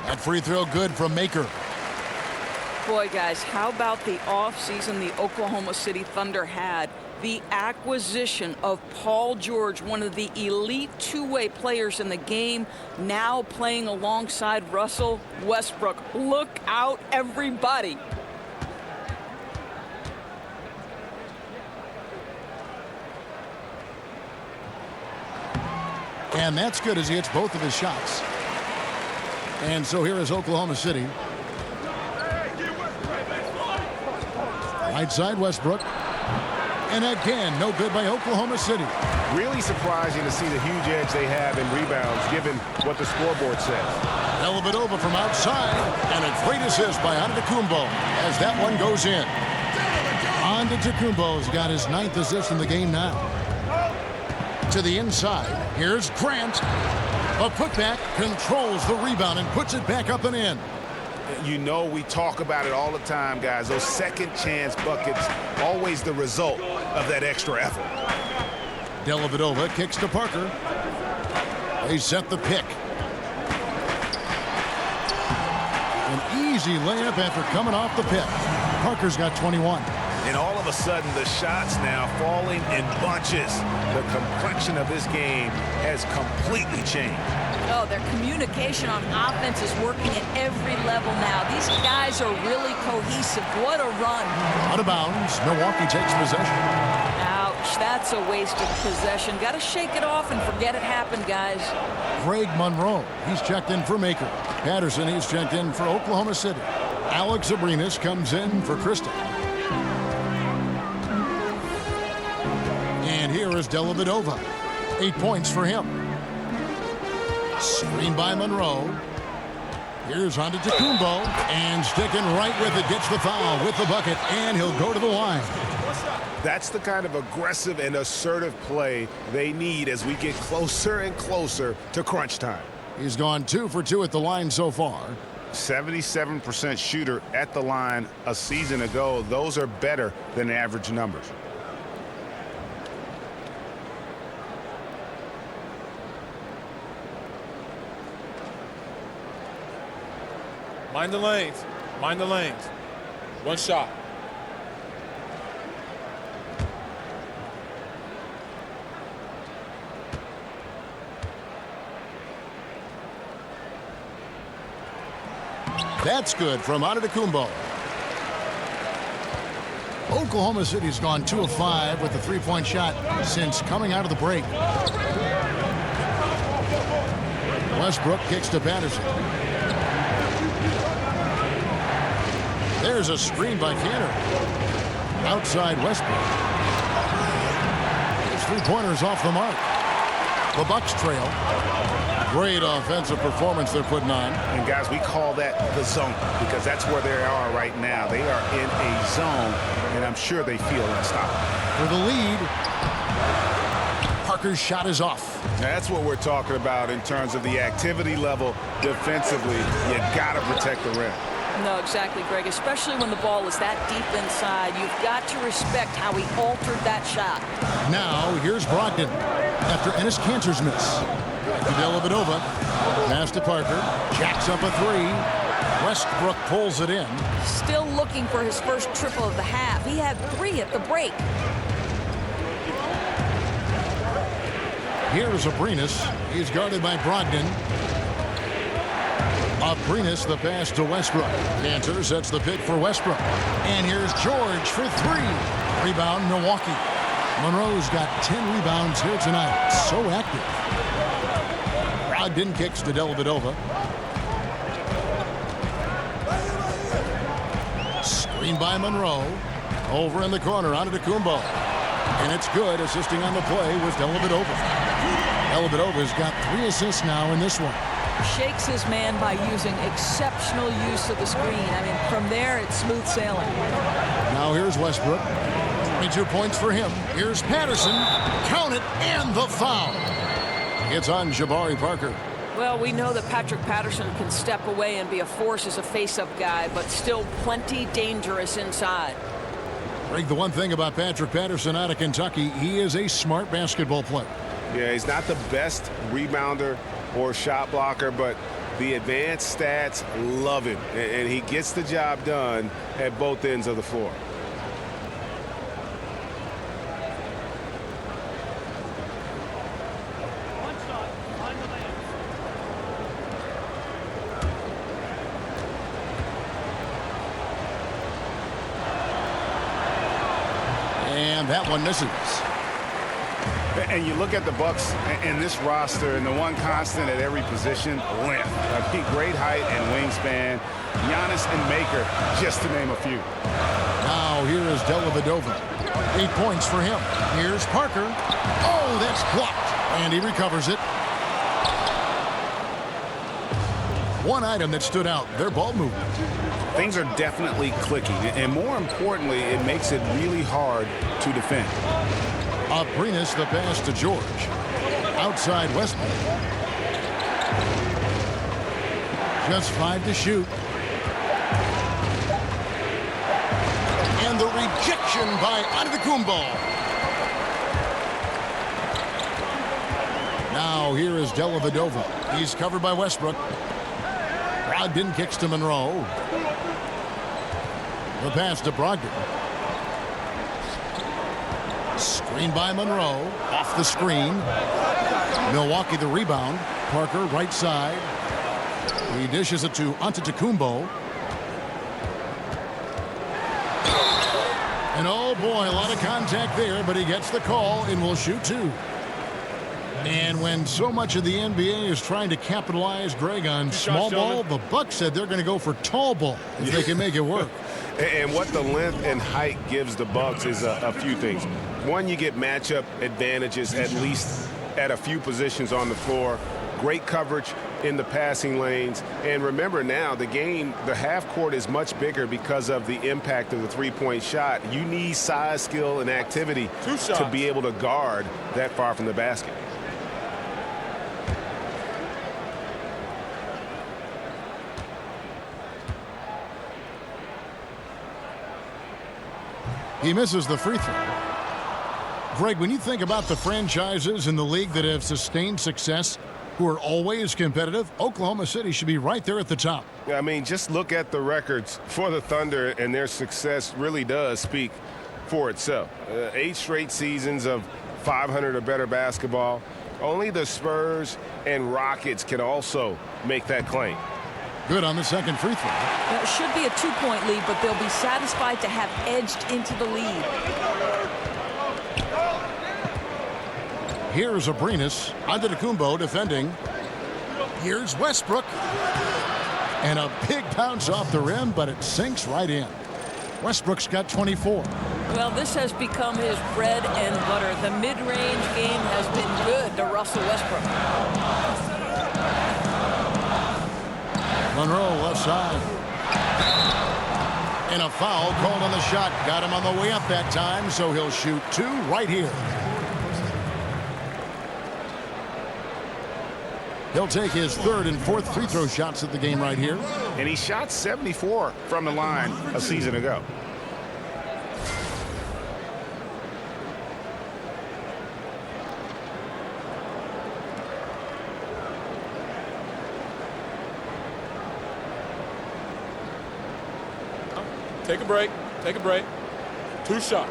That free throw good from Maker.
Boy, guys, how about the offseason the Oklahoma City Thunder had? The acquisition of Paul George, one of the elite two-way players in the game, now playing alongside Russell Westbrook. Look out, everybody.
And that's good as he hits both of his shots. And so here is Oklahoma City. Right side Westbrook. And again, no good by Oklahoma City.
Really surprising to see the huge edge they have in rebounds, given what the scoreboard says.
Dellavedova from outside. And a great assist by Antetokounmpo as that one goes in. Antetokounmpo's got his 9th assist in the game now. To the inside. Here's Grant. A putback, controls the rebound and puts it back up and in.
You know, we talk about it all the time, guys. Those second chance buckets, always the result of that extra effort.
Dellavedova kicks to Parker. They set the pick. An easy layup after coming off the pick. Parker's got 21.
And all of a sudden, the shots now falling in bunches. The complexion of this game has completely changed.
Oh, their communication on offense is working at every level now. These guys are really cohesive. What a run.
Out of bounds. Milwaukee takes possession.
Ouch, that's a waste of possession. Got to shake it off and forget it happened, guys.
Greg Monroe, he's checked in for Maker. Patterson, he's checked in for Oklahoma City. Alex Abrinas comes in for Krista. And here is Dellavedova. 8 points for him. Screen by Monroe. Here's Antetokounmpo. And sticking right with it, gets the foul with the bucket, and he'll go to the line.
That's the kind of aggressive and assertive play they need as we get closer and closer to crunch time.
He's gone 2 for 2 at the line so far.
77% shooter at the line a season ago. Those are better than average numbers.
Mind the lanes. Mind the lanes. One shot.
That's good from Antetokounmpo. Oklahoma City's gone 2 of 5 with the three-point shot since coming out of the break. Westbrook kicks to Patterson. There's a screen by Kanter. Outside Westbrook. His three-pointers off the mark. The Bucks trail. Great offensive performance they're putting on.
And guys, we call that the zone because that's where they are right now. They are in a zone, and I'm sure they feel unstoppable.
For the lead, Parker's shot is off.
Now, that's what we're talking about in terms of the activity level defensively. You got to protect the rim.
No, exactly, Greg. Especially when the ball is that deep inside. You've got to respect how he altered that shot.
Now, here's Brogdon after Enes Kanter's miss. Dellavedova, pass to Parker, jacks up a three. Westbrook pulls it in.
Still looking for his first triple of the half. He had 3 at the break.
Here's Abrines. He's guarded by Brogdon. Abrines, the pass to Westbrook. Kanter sets the pick for Westbrook. And here's George for 3. Rebound, Milwaukee. Monroe's got 10 rebounds here tonight. So active. Brogdon kicks to Dellavedova. Screen by Monroe. Over in the corner, Antetokounmpo. And it's good. Assisting on the play was Dellavedova. Dellavedova's got 3 assists now in this one.
Shakes his man by using exceptional use of the screen. I mean, from there, it's smooth sailing.
Now here's Westbrook. 22 points for him. Here's Patterson. Count it, and the foul. It's on Jabari Parker.
Well, we know that Patrick Patterson can step away and be a force as a face-up guy, but still plenty dangerous inside.
Greg, the one thing about Patrick Patterson out of Kentucky, he is a smart basketball player.
Yeah, he's not the best rebounder or shot blocker, but the advanced stats love him, and he gets the job done at both ends of the floor.
And that one misses.
And you look at the Bucks and this roster, and the one constant at every position, length. Great height and wingspan. Giannis and Maker, just to name a few.
Now here is Dellavedova. 8 points for him. Here's Parker. Oh, that's blocked. And he recovers it. One item that stood out, their ball movement.
Things are definitely clicking, and more importantly, it makes it really hard to defend.
Abrines, the pass to George. Outside Westbrook. Just 5 to shoot. And the rejection by Antetokounmpo. Now here is Dellavedova. He's covered by Westbrook. Brogdon kicks to Monroe. The pass to Brogdon. Screen by Monroe. Off the screen. Milwaukee the rebound. Parker right side. He dishes it to Antetokounmpo. And oh boy, a lot of contact there, but he gets the call and will shoot 2. And when so much of the NBA is trying to capitalize, Greg, on small ball, the Bucks said they're going to go for tall ball if they can make it work.
And what the length and height gives the Bucks is a few things. One, you get matchup advantages at least at a few positions on the floor. Great coverage in the passing lanes. And remember now, the game, the half court is much bigger because of the impact of the three-point shot. You need size, skill, and activity to be able to guard that far from the basket.
He misses the free throw. Greg, when you think about the franchises in the league that have sustained success, who are always competitive, Oklahoma City should be right there at the top.
I mean, just look at the records for the Thunder, and their success really does speak for itself. 8 straight seasons of 500 or better basketball. Only the Spurs and Rockets can also make that claim.
Good on the second free throw.
It should be a 2-point lead, but they'll be satisfied to have edged into the lead.
Here's Abrines. Antetokounmpo defending. Here's Westbrook. And a big bounce off the rim, but it sinks right in. Westbrook's got 24.
Well, this has become his bread and butter. The mid-range game has been good to Russell Westbrook.
Monroe left side. And a foul called on the shot. Got him on the way up that time, so he'll shoot 2 right here. He'll take his 3rd and 4th free throw shots at the game right here.
And he shot 74 from the line a season ago.
Take a break. Take a break. 2 shots.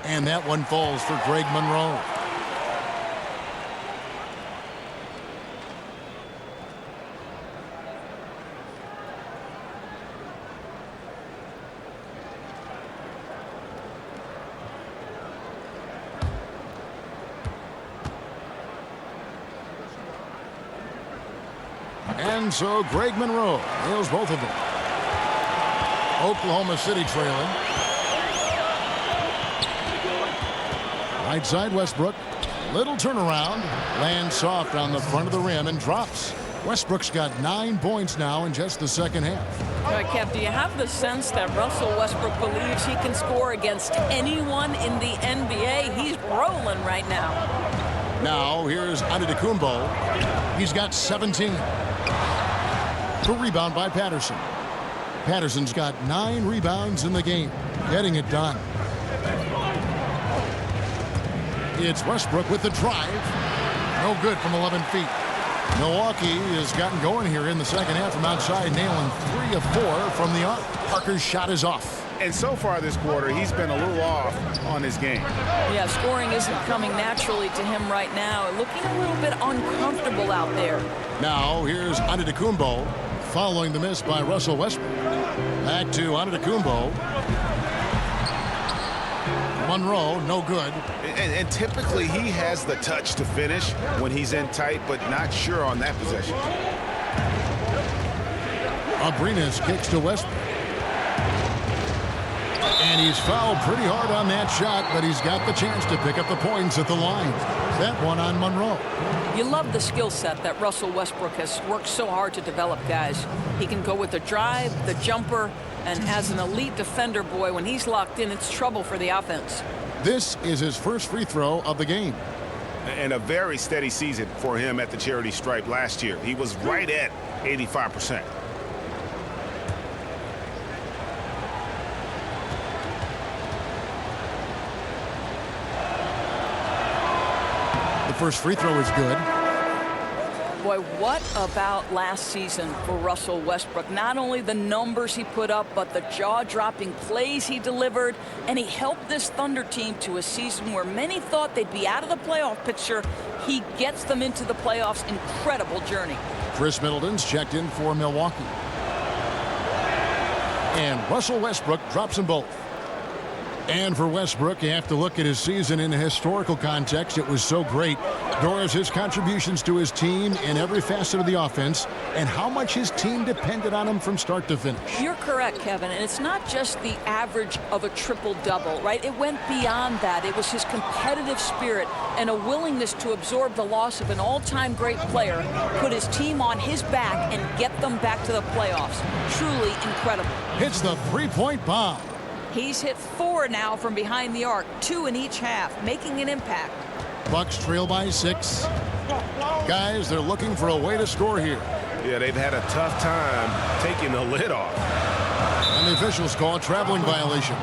And that one falls for Greg Monroe. And so Greg Monroe nails both of them. Oklahoma City trailing. Right side Westbrook. Little turnaround. Lands soft on the front of the rim and drops. Westbrook's got 9 points now in just the second half.
All right, Kev, do you have the sense that Russell Westbrook believes he can score against anyone in the NBA? He's rolling right now.
Now here's Antetokounmpo. He's got 17. The rebound by Patterson. Patterson's got 9 rebounds in the game. Getting it done. It's Westbrook with the drive. No good from 11 feet. Milwaukee has gotten going here in the second half from outside, nailing 3 of 4 from the arc. Parker's shot is off.
And so far this quarter, he's been a little off on his game.
Yeah, scoring isn't coming naturally to him right now. Looking a little bit uncomfortable out there.
Now here's Antetokounmpo following the miss by Russell Westbrook. Back to Antetokounmpo. Monroe, no good.
And typically he has the touch to finish when he's in tight, but not sure on that possession.
Abrines kicks to Westbrook. And he's fouled pretty hard on that shot, but he's got the chance to pick up the points at the line. That one on Monroe.
You love the skill set that Russell Westbrook has worked so hard to develop, guys. He can go with the drive, the jumper, and as an elite defender, boy, when he's locked in, it's trouble for the offense.
This is his first free throw of the game.
And a very steady season for him at the charity stripe last year. He was right at 85%.
The first free throw is good.
Boy, what about last season for Russell Westbrook? Not only the numbers he put up, but the jaw-dropping plays he delivered, and he helped this Thunder team to a season where many thought they'd be out of the playoff picture. He gets them into the playoffs. Incredible journey.
Chris Middleton's checked in for Milwaukee. And Russell Westbrook drops them both. And for Westbrook, you have to look at his season in a historical context. It was so great. Doris, his contributions to his team in every facet of the offense and how much his team depended on him from start to finish.
You're correct, Kevin. And it's not just the average of a triple-double, right? It went beyond that. It was his competitive spirit and a willingness to absorb the loss of an all-time great player, put his team on his back, and get them back to the playoffs. Truly incredible.
Hits the three-point bomb.
He's hit 4 now from behind the arc, 2 in each half, making an impact.
Bucks trail by 6. Guys, they're looking for a way to score here.
Yeah, they've had a tough time taking the lid off.
And the officials call a traveling violation.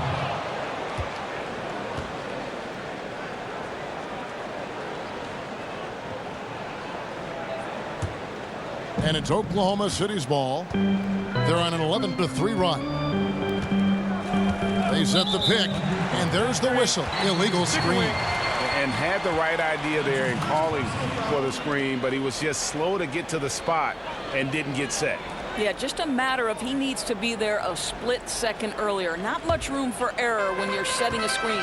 And it's Oklahoma City's ball. They're on an 11-3 run. They set the pick, and there's the whistle. Illegal screen.
And had the right idea there in calling for the screen, but he was just slow to get to the spot and didn't get set.
Yeah, just a matter of he needs to be there a split second earlier. Not much room for error when you're setting a screen.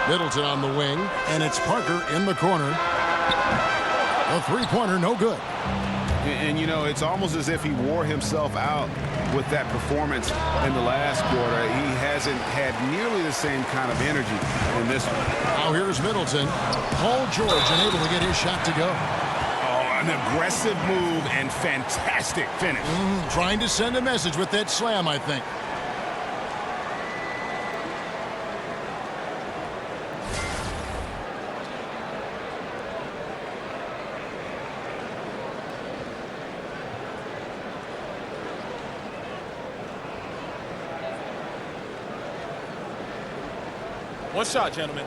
Middleton on the wing, and it's Parker in the corner. A three-pointer, no good.
And, you know, it's almost as if he wore himself out with that performance in the last quarter. He hasn't had nearly the same kind of energy in this one.
Now here's Middleton. Paul George unable to get his shot to go.
Oh, an aggressive move and fantastic finish.
Trying to send a message with that slam, I think.
One shot, gentlemen.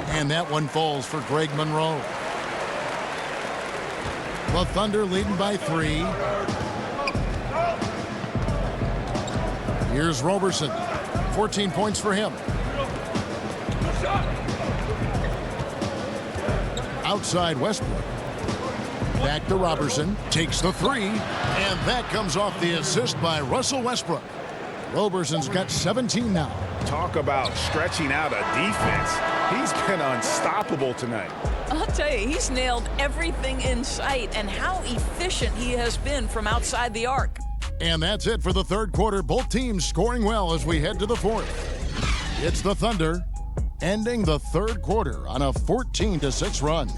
And that one falls for Greg Monroe. The Thunder leading by 3. Here's Roberson. 14 points for him. Outside Westbrook. Back to Robertson, takes the 3, and that comes off the assist by Russell Westbrook. Roberson's got 17 now.
Talk about stretching out a defense. He's been unstoppable tonight.
I'll tell you, he's nailed everything in sight, and how efficient he has been from outside the arc.
And that's it for the third quarter. Both teams scoring well as we head to the fourth. It's the Thunder ending the third quarter on a 14-6 run.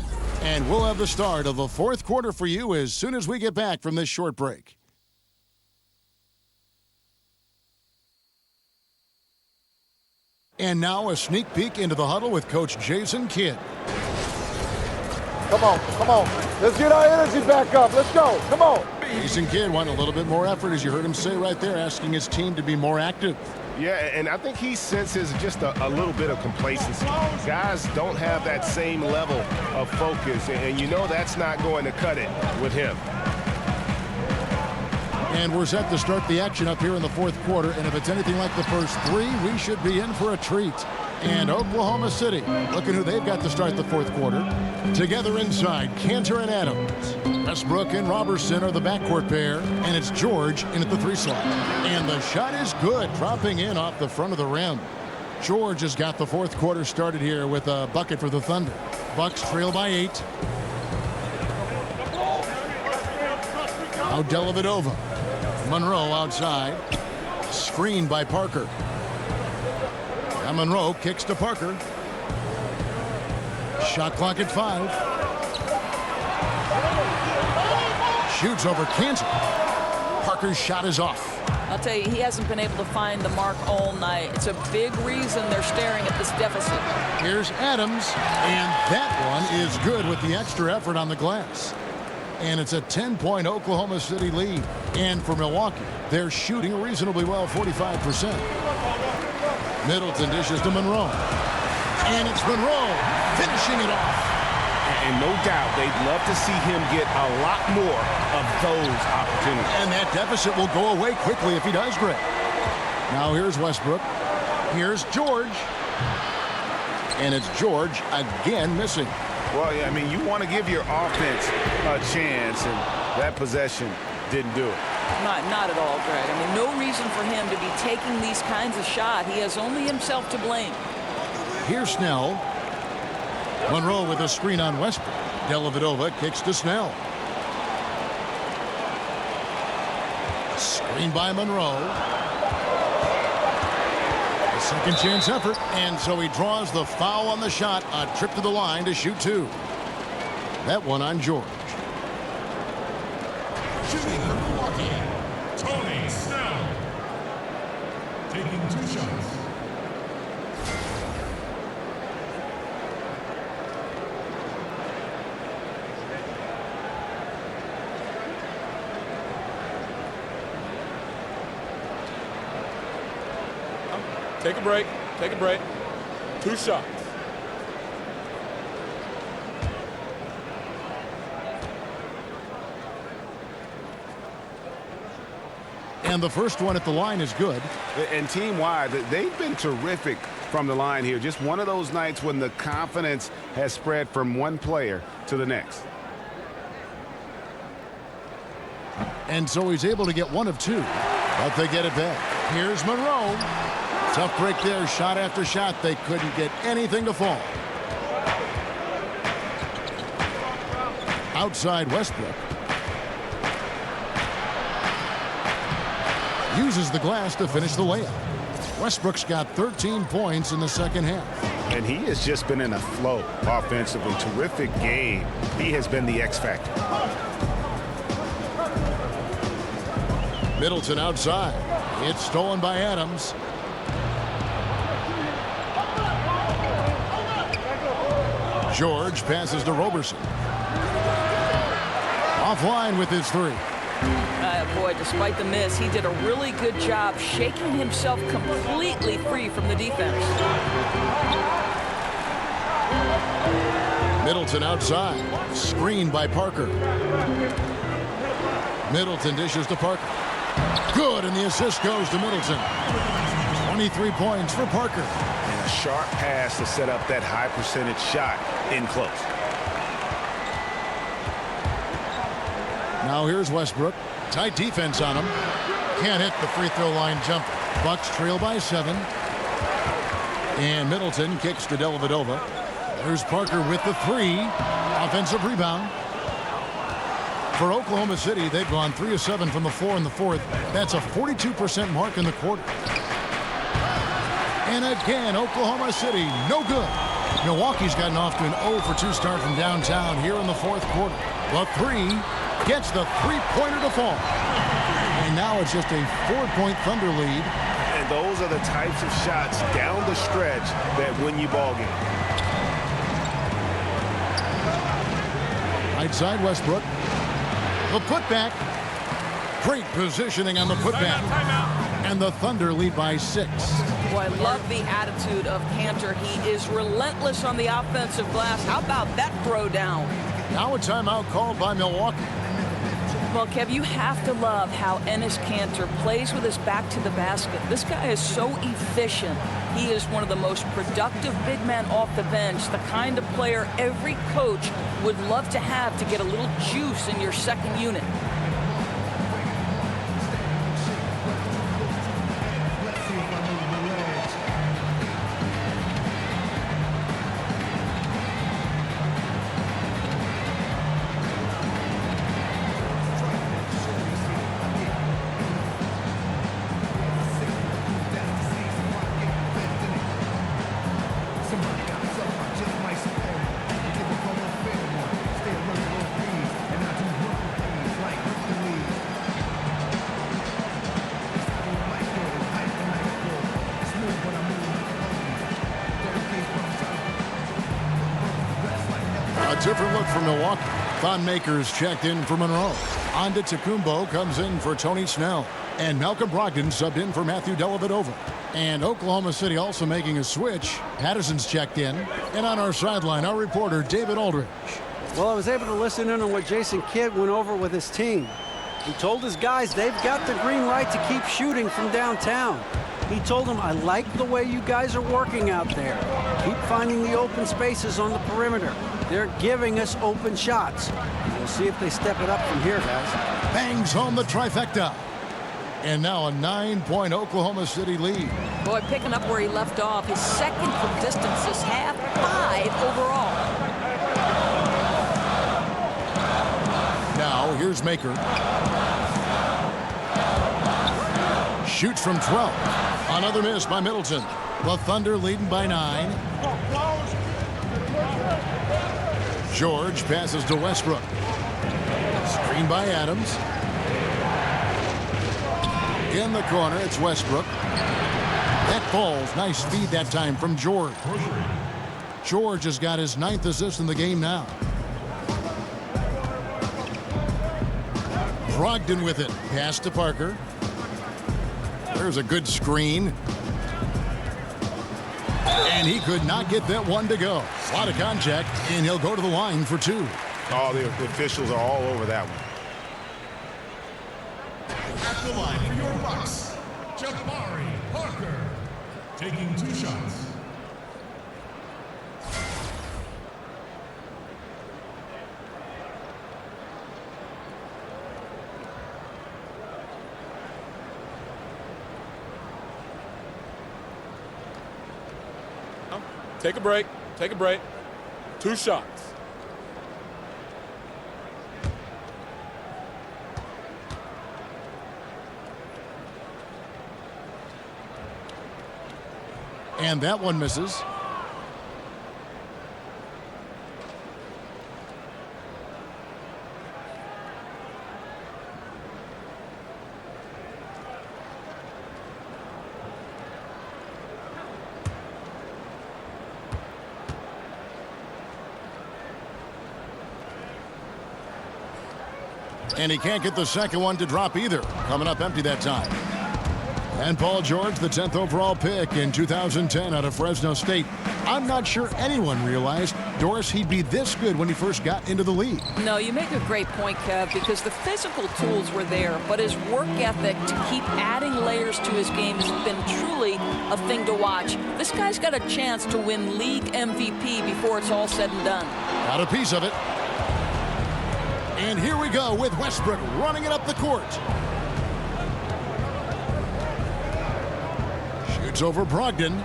And we'll have the start of the fourth quarter for you as soon as we get back from this short break. And now a sneak peek into the huddle with Coach Jason Kidd.
Come on, come on. Let's get our energy back up. Let's go. Come on.
Jason Kidd wanting a little bit more effort, as you heard him say right there, asking his team to be more active.
Yeah, and I think he senses just a little bit of complacency. Guys don't have that same level of focus, and you know that's not going to cut it with him.
And we're set to start the action up here in the fourth quarter, and if it's anything like the first 3, we should be in for a treat. And Oklahoma City, looking who they've got to start the fourth quarter. Together inside, Cantor and Adams. Westbrook and Robertson are the backcourt pair, and it's George in at the 3 slot. And the shot is good, dropping in off the front of the rim. George has got the fourth quarter started here with a bucket for the Thunder. Bucks trail by 8. Now Dellavedova. Monroe outside. Screened by Parker. Now Monroe kicks to Parker. Shot clock at 5. Shoots over Cantor. Parker's shot is off.
I'll tell you, he hasn't been able to find the mark all night. It's a big reason they're staring at this deficit.
Here's Adams, and that one is good with the extra effort on the glass. And it's a 10-point Oklahoma City lead. And for Milwaukee, they're shooting reasonably well, 45%. Middleton dishes to Monroe. And it's Monroe finishing it off.
And no doubt they'd love to see him get a lot more of those opportunities.
And that deficit will go away quickly if he does, Greg. Now here's Westbrook. Here's George. And it's George again missing.
Well, yeah, I mean, you want to give your offense a chance, and that possession didn't do it.
Not at all, Greg. I mean, no reason for him to be taking these kinds of shots. He has only himself to blame.
Here's Snell. Monroe with a screen on Westbrook. Dellavedova kicks to Snell. Screen by Monroe. A second chance effort, and so he draws the foul on the shot. A trip to the line to shoot 2. That one on George.
Shooting for Milwaukee, Tony Snell. Taking 2 shots.
Take a break. Take a break. 2 shots.
And the first one at the line is good.
And team-wide, they've been terrific from the line here. Just one of those nights when the confidence has spread from one player to the next.
And so he's able to get 1 of 2. But they get it back. Here's Monroe. Tough break there. Shot after shot. They couldn't get anything to fall. Outside Westbrook. Uses the glass to finish the layup. Westbrook's got 13 points in the second half.
And he has just been in a flow offensively. Terrific game. He has been the X factor.
Middleton outside. It's stolen by Adams. George passes to Roberson. Offline with his 3.
Boy, despite the miss, he did a really good job shaking himself completely free from the defense.
Middleton outside. Screened by Parker. Middleton dishes to Parker. Good, and the assist goes to Middleton. 23 points for Parker.
And a sharp pass to set up that high percentage shot in close.
Now here's Westbrook. Tight defense on him. Can't hit the free throw line jumper. Bucks trail by 7. And Middleton kicks to Dellavedova. There's Parker with the 3. Offensive rebound. For Oklahoma City, they've gone 3 of 7 from the floor in the fourth. That's a 42% mark in the quarter. And again, Oklahoma City, no good. Milwaukee's gotten off to an 0 for 2 start from downtown here in the fourth quarter. The 3 gets the 3-pointer to fall. And now it's just a 4-point Thunder lead.
And those are the types of shots down the stretch that win you ball game.
Right side Westbrook. The putback. Great positioning on the putback. And the Thunder lead by 6.
Boy, I love the attitude of Kanter. He is relentless on the offensive glass. How about that throw down?
Now a timeout called by Milwaukee.
Well, Kev, you have to love how Enes Kanter plays with his back to the basket. This guy is so efficient. He is one of the most productive big men off the bench, the kind of player every coach would love to have to get a little juice in your second unit.
Different look for Milwaukee. Thon Maker's checked in for Monroe. Antetokounmpo comes in for Tony Snell. And Malcolm Brogdon subbed in for Matthew Dellavedova. And Oklahoma City also making a switch. Patterson's checked in. And on our sideline, our reporter, David Aldridge.
Well, I was able to listen in on what Jason Kidd went over with his team. He told his guys they've got the green light to keep shooting from downtown. He told them, I like the way you guys are working out there. Keep finding the open spaces on the perimeter. They're giving us open shots. We'll see if they step it up from here, guys.
Bangs home the trifecta. And now a 9-point Oklahoma City lead.
Boy, picking up where he left off. His second from distance this half, 5 overall.
Now here's Maker. Shoots from 12. Another miss by Middleton. The Thunder leading by 9. George passes to Westbrook. Screen by Adams. In the corner, it's Westbrook. That falls. Nice feed that time from George. George has got his 9th assist in the game now. Brogdon with it. Pass to Parker. There's a good screen. And he could not get that one to go. A lot of contact, and he'll go to the line for 2.
Oh, the officials are all over that one.
At the line for your Bucks, Jabari Parker, taking 2 shots.
Take a break. Take a break. 2 shots.
And that one misses. And he can't get the second one to drop either. Coming up empty that time. And Paul George, the 10th overall pick in 2010 out of Fresno State. I'm not sure anyone realized, Doris, he'd be this good when he first got into the league.
No, you make a great point, Kev, because the physical tools were there, but his work ethic to keep adding layers to his game has been truly a thing to watch. This guy's got a chance to win league MVP before it's all said and done.
Got a piece of it. And here we go with Westbrook running it up the court. Shoots over Brogdon.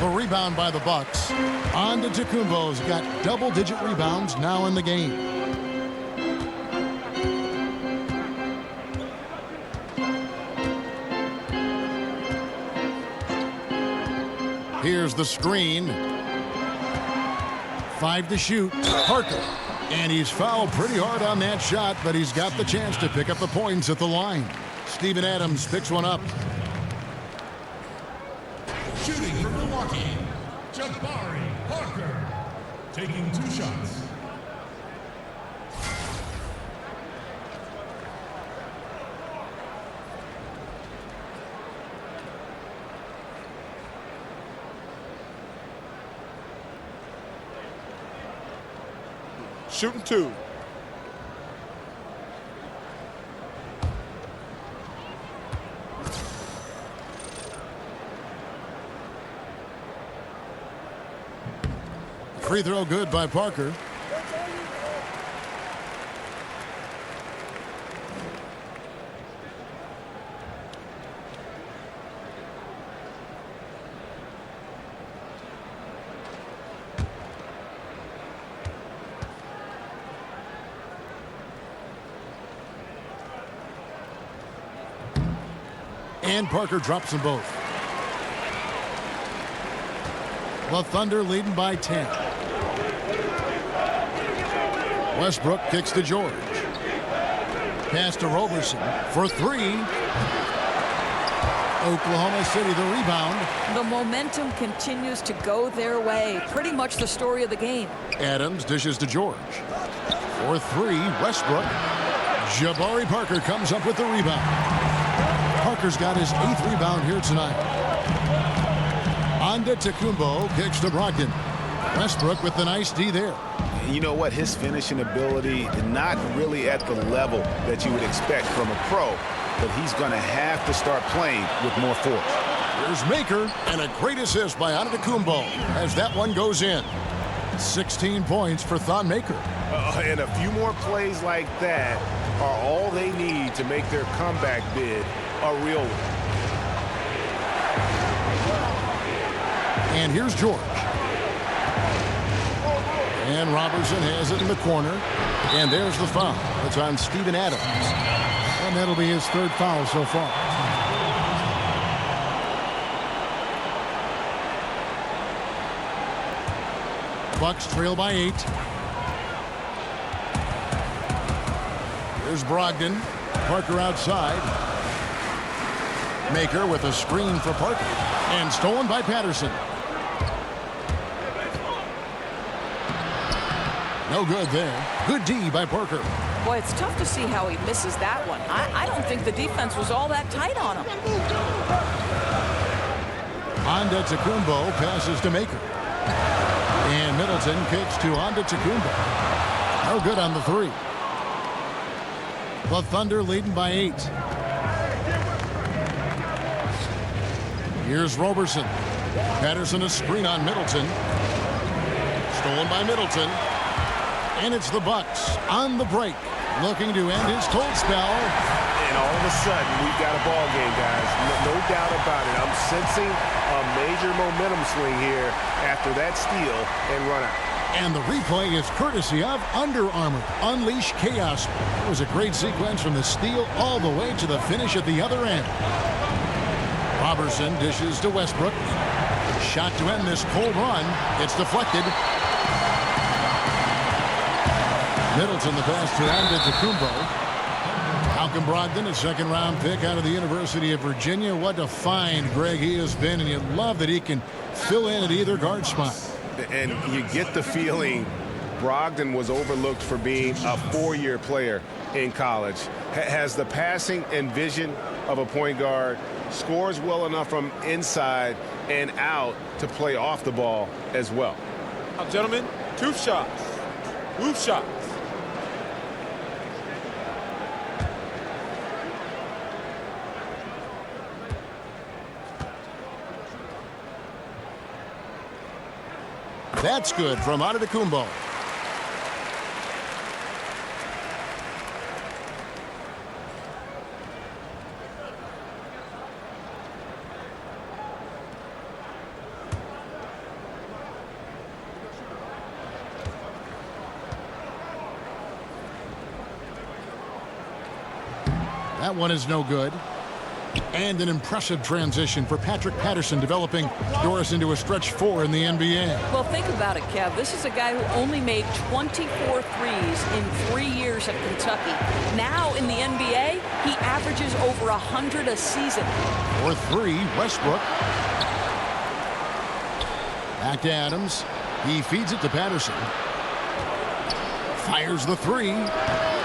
The rebound by the Bucks. On to Tacumbo's got double-digit rebounds now in the game. Here's the screen. 5 to shoot. Parker. And he's fouled pretty hard on that shot, but he's got the chance to pick up the points at the line. Steven Adams picks one up.
Shooting for Milwaukee, Jabari Parker, taking 2 shots.
Shooting 2.
Free throw good by Parker. And Parker drops them both. The Thunder leading by 10. Westbrook kicks to George. Pass to Roberson for 3. Oklahoma City the rebound.
The momentum continues to go their way. Pretty much the story of the game.
Adams dishes to George. For 3, Westbrook. Jabari Parker comes up with the rebound. Parker's got his 8th rebound here tonight. On to Tacumbo, kicks to Brogdon. Westbrook with the nice D there.
You know what? His finishing ability, not really at the level that you would expect from a pro, but he's going to have to start playing with more force.
Here's Maker, and a great assist by Antetokounmpo as that one goes in. 16 points for Thon Maker.
And a few more plays like that are all they need to make their comeback bid a real one.
And here's George. And Robertson has it in the corner. And there's the foul. It's on Steven Adams. And that'll be his 3rd foul so far. Bucks trail by 8. Here's Brogdon. Parker outside. Maker with a screen for Parker. And stolen by Patterson. No good there. Good D by Parker.
Boy, it's tough to see how he misses that one. I don't think the defense was all that tight on him.
Antetokounmpo passes to Maker. And Middleton kicks to Antetokounmpo. No good on the three. The Thunder leading by 8. Here's Roberson. Patterson a screen on Middleton. Stolen by Middleton. And it's the Bucks on the break, looking to end his cold spell.
And all of a sudden, we've got a ball game, guys. No doubt about it. I'm sensing a major momentum swing here after that steal and run out.
And the replay is courtesy of Under Armour. Unleash chaos. It was a great sequence from the steal all the way to the finish at the other end. Robertson dishes to Westbrook. Shot to end this cold run. It's deflected. Middleton the pass to Antetokounmpo. Malcolm Brogdon, a second-round pick out of the University of Virginia. What a find Greg he has been, and you love that he can fill in at either guard spot.
And you get the feeling Brogdon was overlooked for being a 4-year player in college. Has the passing and vision of a point guard, scores well enough from inside and out to play off the ball as well.
Now, gentlemen, 2 shots. Move shots.
That's good from Antetokounmpo. That one is no good. And an impressive transition for Patrick Patterson, developing Doris into a stretch 4 in the NBA.
Well, think about it, Kev. This is a guy who only made 24 threes in 3 years at Kentucky. Now in the NBA, he averages over 100 a season.
For 3, Westbrook. Back to Adams. He feeds it to Patterson. Fires the 3.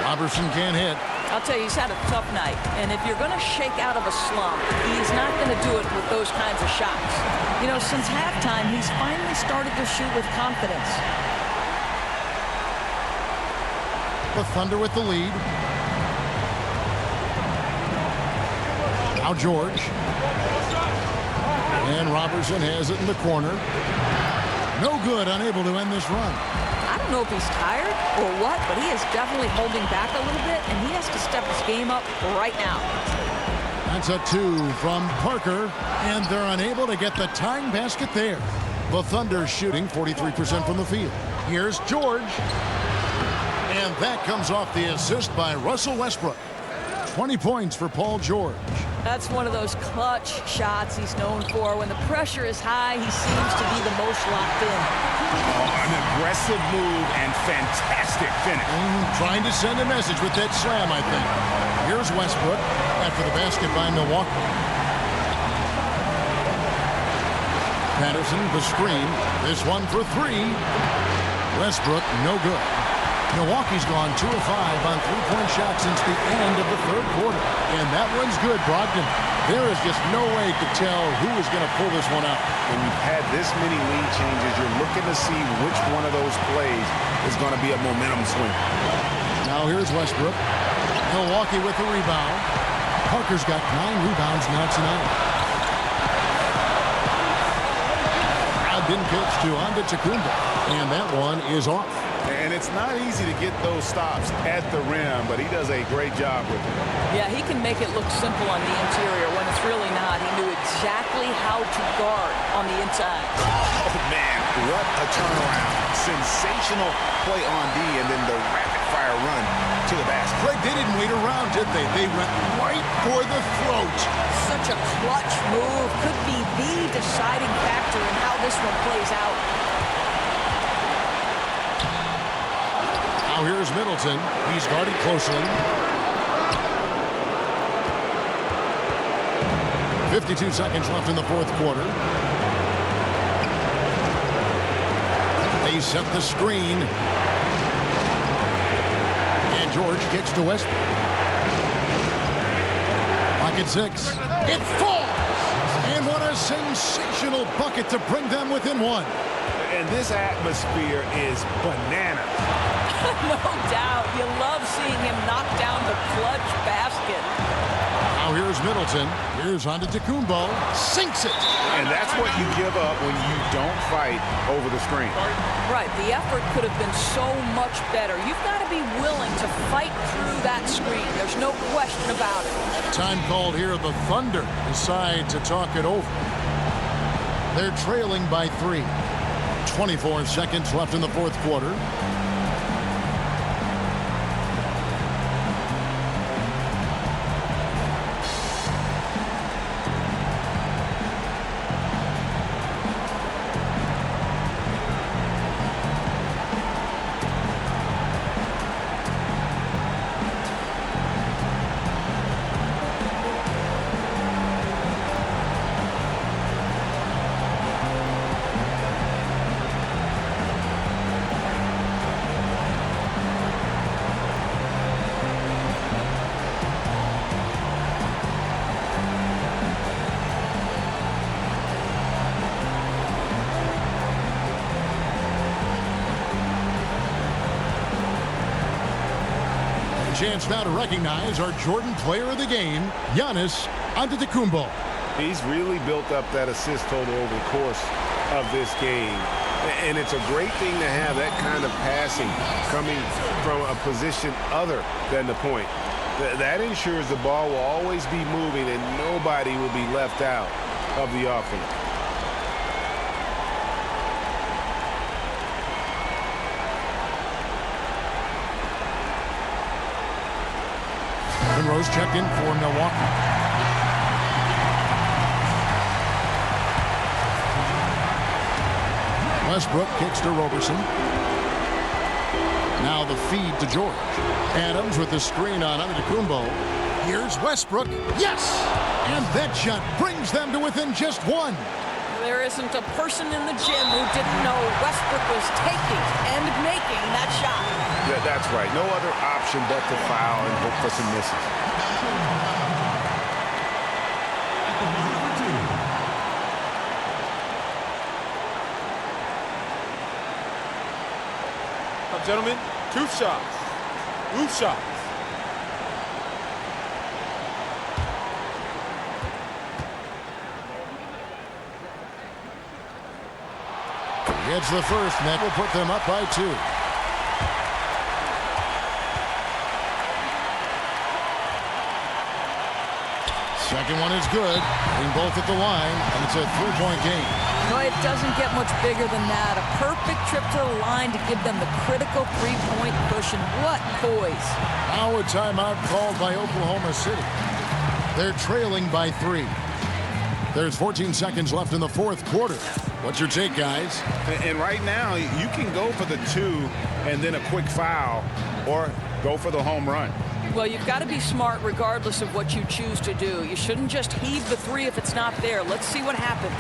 Robertson can't hit.
I'll tell you, he's had a tough night. And if you're going to shake out of a slump, he's not going to do it with those kinds of shots. You know, since halftime, he's finally started to shoot with confidence.
The Thunder with the lead. Now George. And Robertson has it in the corner. No good, unable to end this run.
I don't know if he's tired or what, but he is definitely holding back a little bit, and he has to step his game up right now.
That's a 2 from Parker, and they're unable to get the tying basket there. The Thunder shooting 43% from the field. Here's George. And that comes off the assist by Russell Westbrook. 20 points for Paul George.
That's one of those clutch shots he's known for. When the pressure is high, he seems to be the most locked in.
An aggressive move and fantastic finish.
Trying to send a message with that slam, I think. Here's Westbrook after the basket by Milwaukee. Patterson, the screen. This one for 3. Westbrook, no good. Milwaukee's gone 2 of 5 on 3-point shots since the end of the 3rd quarter. And that one's good, Brogdon. There is just no way to tell who is going to pull this one out.
When you've had this many lead changes, you're looking to see which one of those plays is going to be a momentum swing.
Now here's Westbrook. Milwaukee with the rebound. Parker's got 9 rebounds now tonight. Brogdon kicks to Antetokounmpo. And that one is off.
And it's not easy to get those stops at the rim, but he does a great job with it.
Yeah, he can make it look simple on the interior when it's really not. He knew exactly how to guard on the inside.
Oh, man, what a turnaround. Sensational play on D, and then the rapid-fire run to the basket.
Greg, they didn't wait around, did they? They went right for the throat.
Such a clutch move. Could be the deciding factor in how this one plays out.
Now here's Middleton. He's guarded closely. 52 seconds left in the 4th quarter. They set the screen. And George kicks to Westbrook. Clock at 6. It falls! And what a a sensational bucket to bring them within one.
And this atmosphere is bananas.
No doubt. You love seeing him knock down the clutch basket.
Now here's Middleton. Here's Antetokounmpo. Sinks it.
And that's what you give up when you don't fight over the screen.
Right. The effort could have been so much better. You've got to be willing to fight through that screen. There's no question about it.
Time called here. The Thunder decide to talk it over. They're trailing by 3. 24 seconds left in the fourth quarter. Chance now to recognize our Jordan Player of the Game, Giannis Antetokounmpo.
He's really built up that assist total over the course of this game. And it's a great thing to have that kind of passing coming from a position other than the point. That ensures the ball will always be moving and nobody will be left out of the offense.
Rose checked in for Milwaukee. Westbrook kicks to Roberson. Now the feed to George. Adams with the screen on Antetokounmpo. Here's Westbrook. Yes! And that shot brings them to within just 1.
There isn't a person in the gym who didn't know Westbrook was taking and making that shot.
Yeah, that's right. No other option but to foul and hope for some misses.
Gentlemen, 2 shots. 2 shots.
Gets the first, and that will put them up by 2. Second one is good. Being both at the line, and it's a 3-point game.
No, it doesn't get much bigger than that. A perfect trip to the line to give them the critical 3-point cushion. What poise.
Now a timeout called by Oklahoma City. They're trailing by 3. There's 14 seconds left in the fourth quarter. What's your take, guys?
And right now, you can go for the 2 and then a quick foul, or go for the home run.
Well, you've got to be smart regardless of what you choose to do. You shouldn't just heave the 3 if it's not there. Let's see what happens.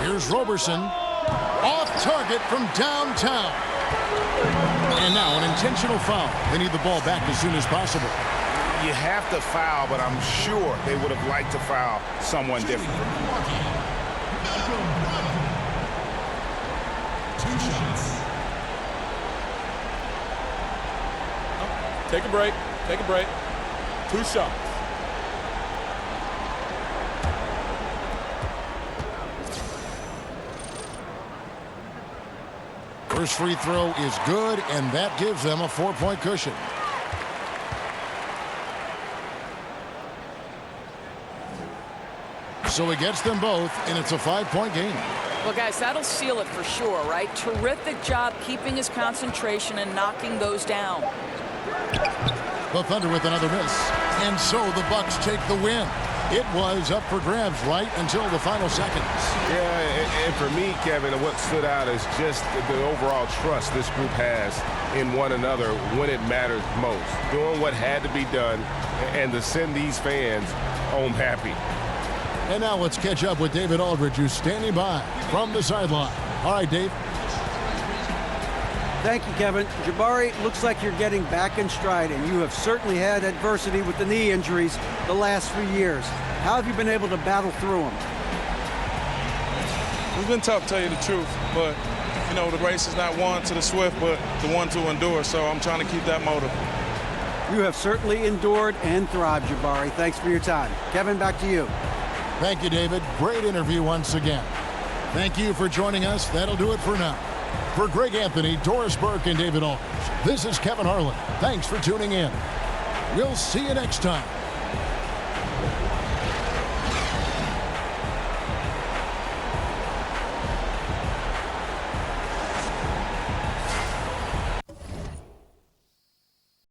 Here's Roberson. Off target from downtown. And now an intentional foul. They need the ball back as soon as possible.
You have to foul, but I'm sure they would have liked to foul someone different.
2 shots.
Take a break. Take a break. 2 shots.
First free throw is good, and that gives them a 4-point cushion. So he gets them both, and it's a 5-point game.
Well, guys, that'll seal it for sure, right? Terrific job keeping his concentration and knocking those down.
The Thunder with another miss. And so the Bucks take the win. It was up for grabs right until the final seconds.
Yeah, and for me, Kevin, what stood out is just the overall trust this group has in one another when it matters most. Doing what had to be done and to send these fans home happy.
And now let's catch up with David Aldridge, who's standing by from the sideline. All right, Dave.
Thank you, Kevin. Jabari, looks like you're getting back in stride, and you have certainly had adversity with the knee injuries the last few years. How have you been able to battle through them?
It's been tough, to tell you the truth, but, you know, the race is not won to the swift, but the one to endure, so I'm trying to keep that motive.
You have certainly endured and thrived, Jabari. Thanks for your time. Kevin, back to you.
Thank you, David. Great interview once again. Thank you for joining us. That'll do it for now. For Greg Anthony, Doris Burke, and David Aldridge, this is Kevin Harlan. Thanks for tuning in. We'll see you next time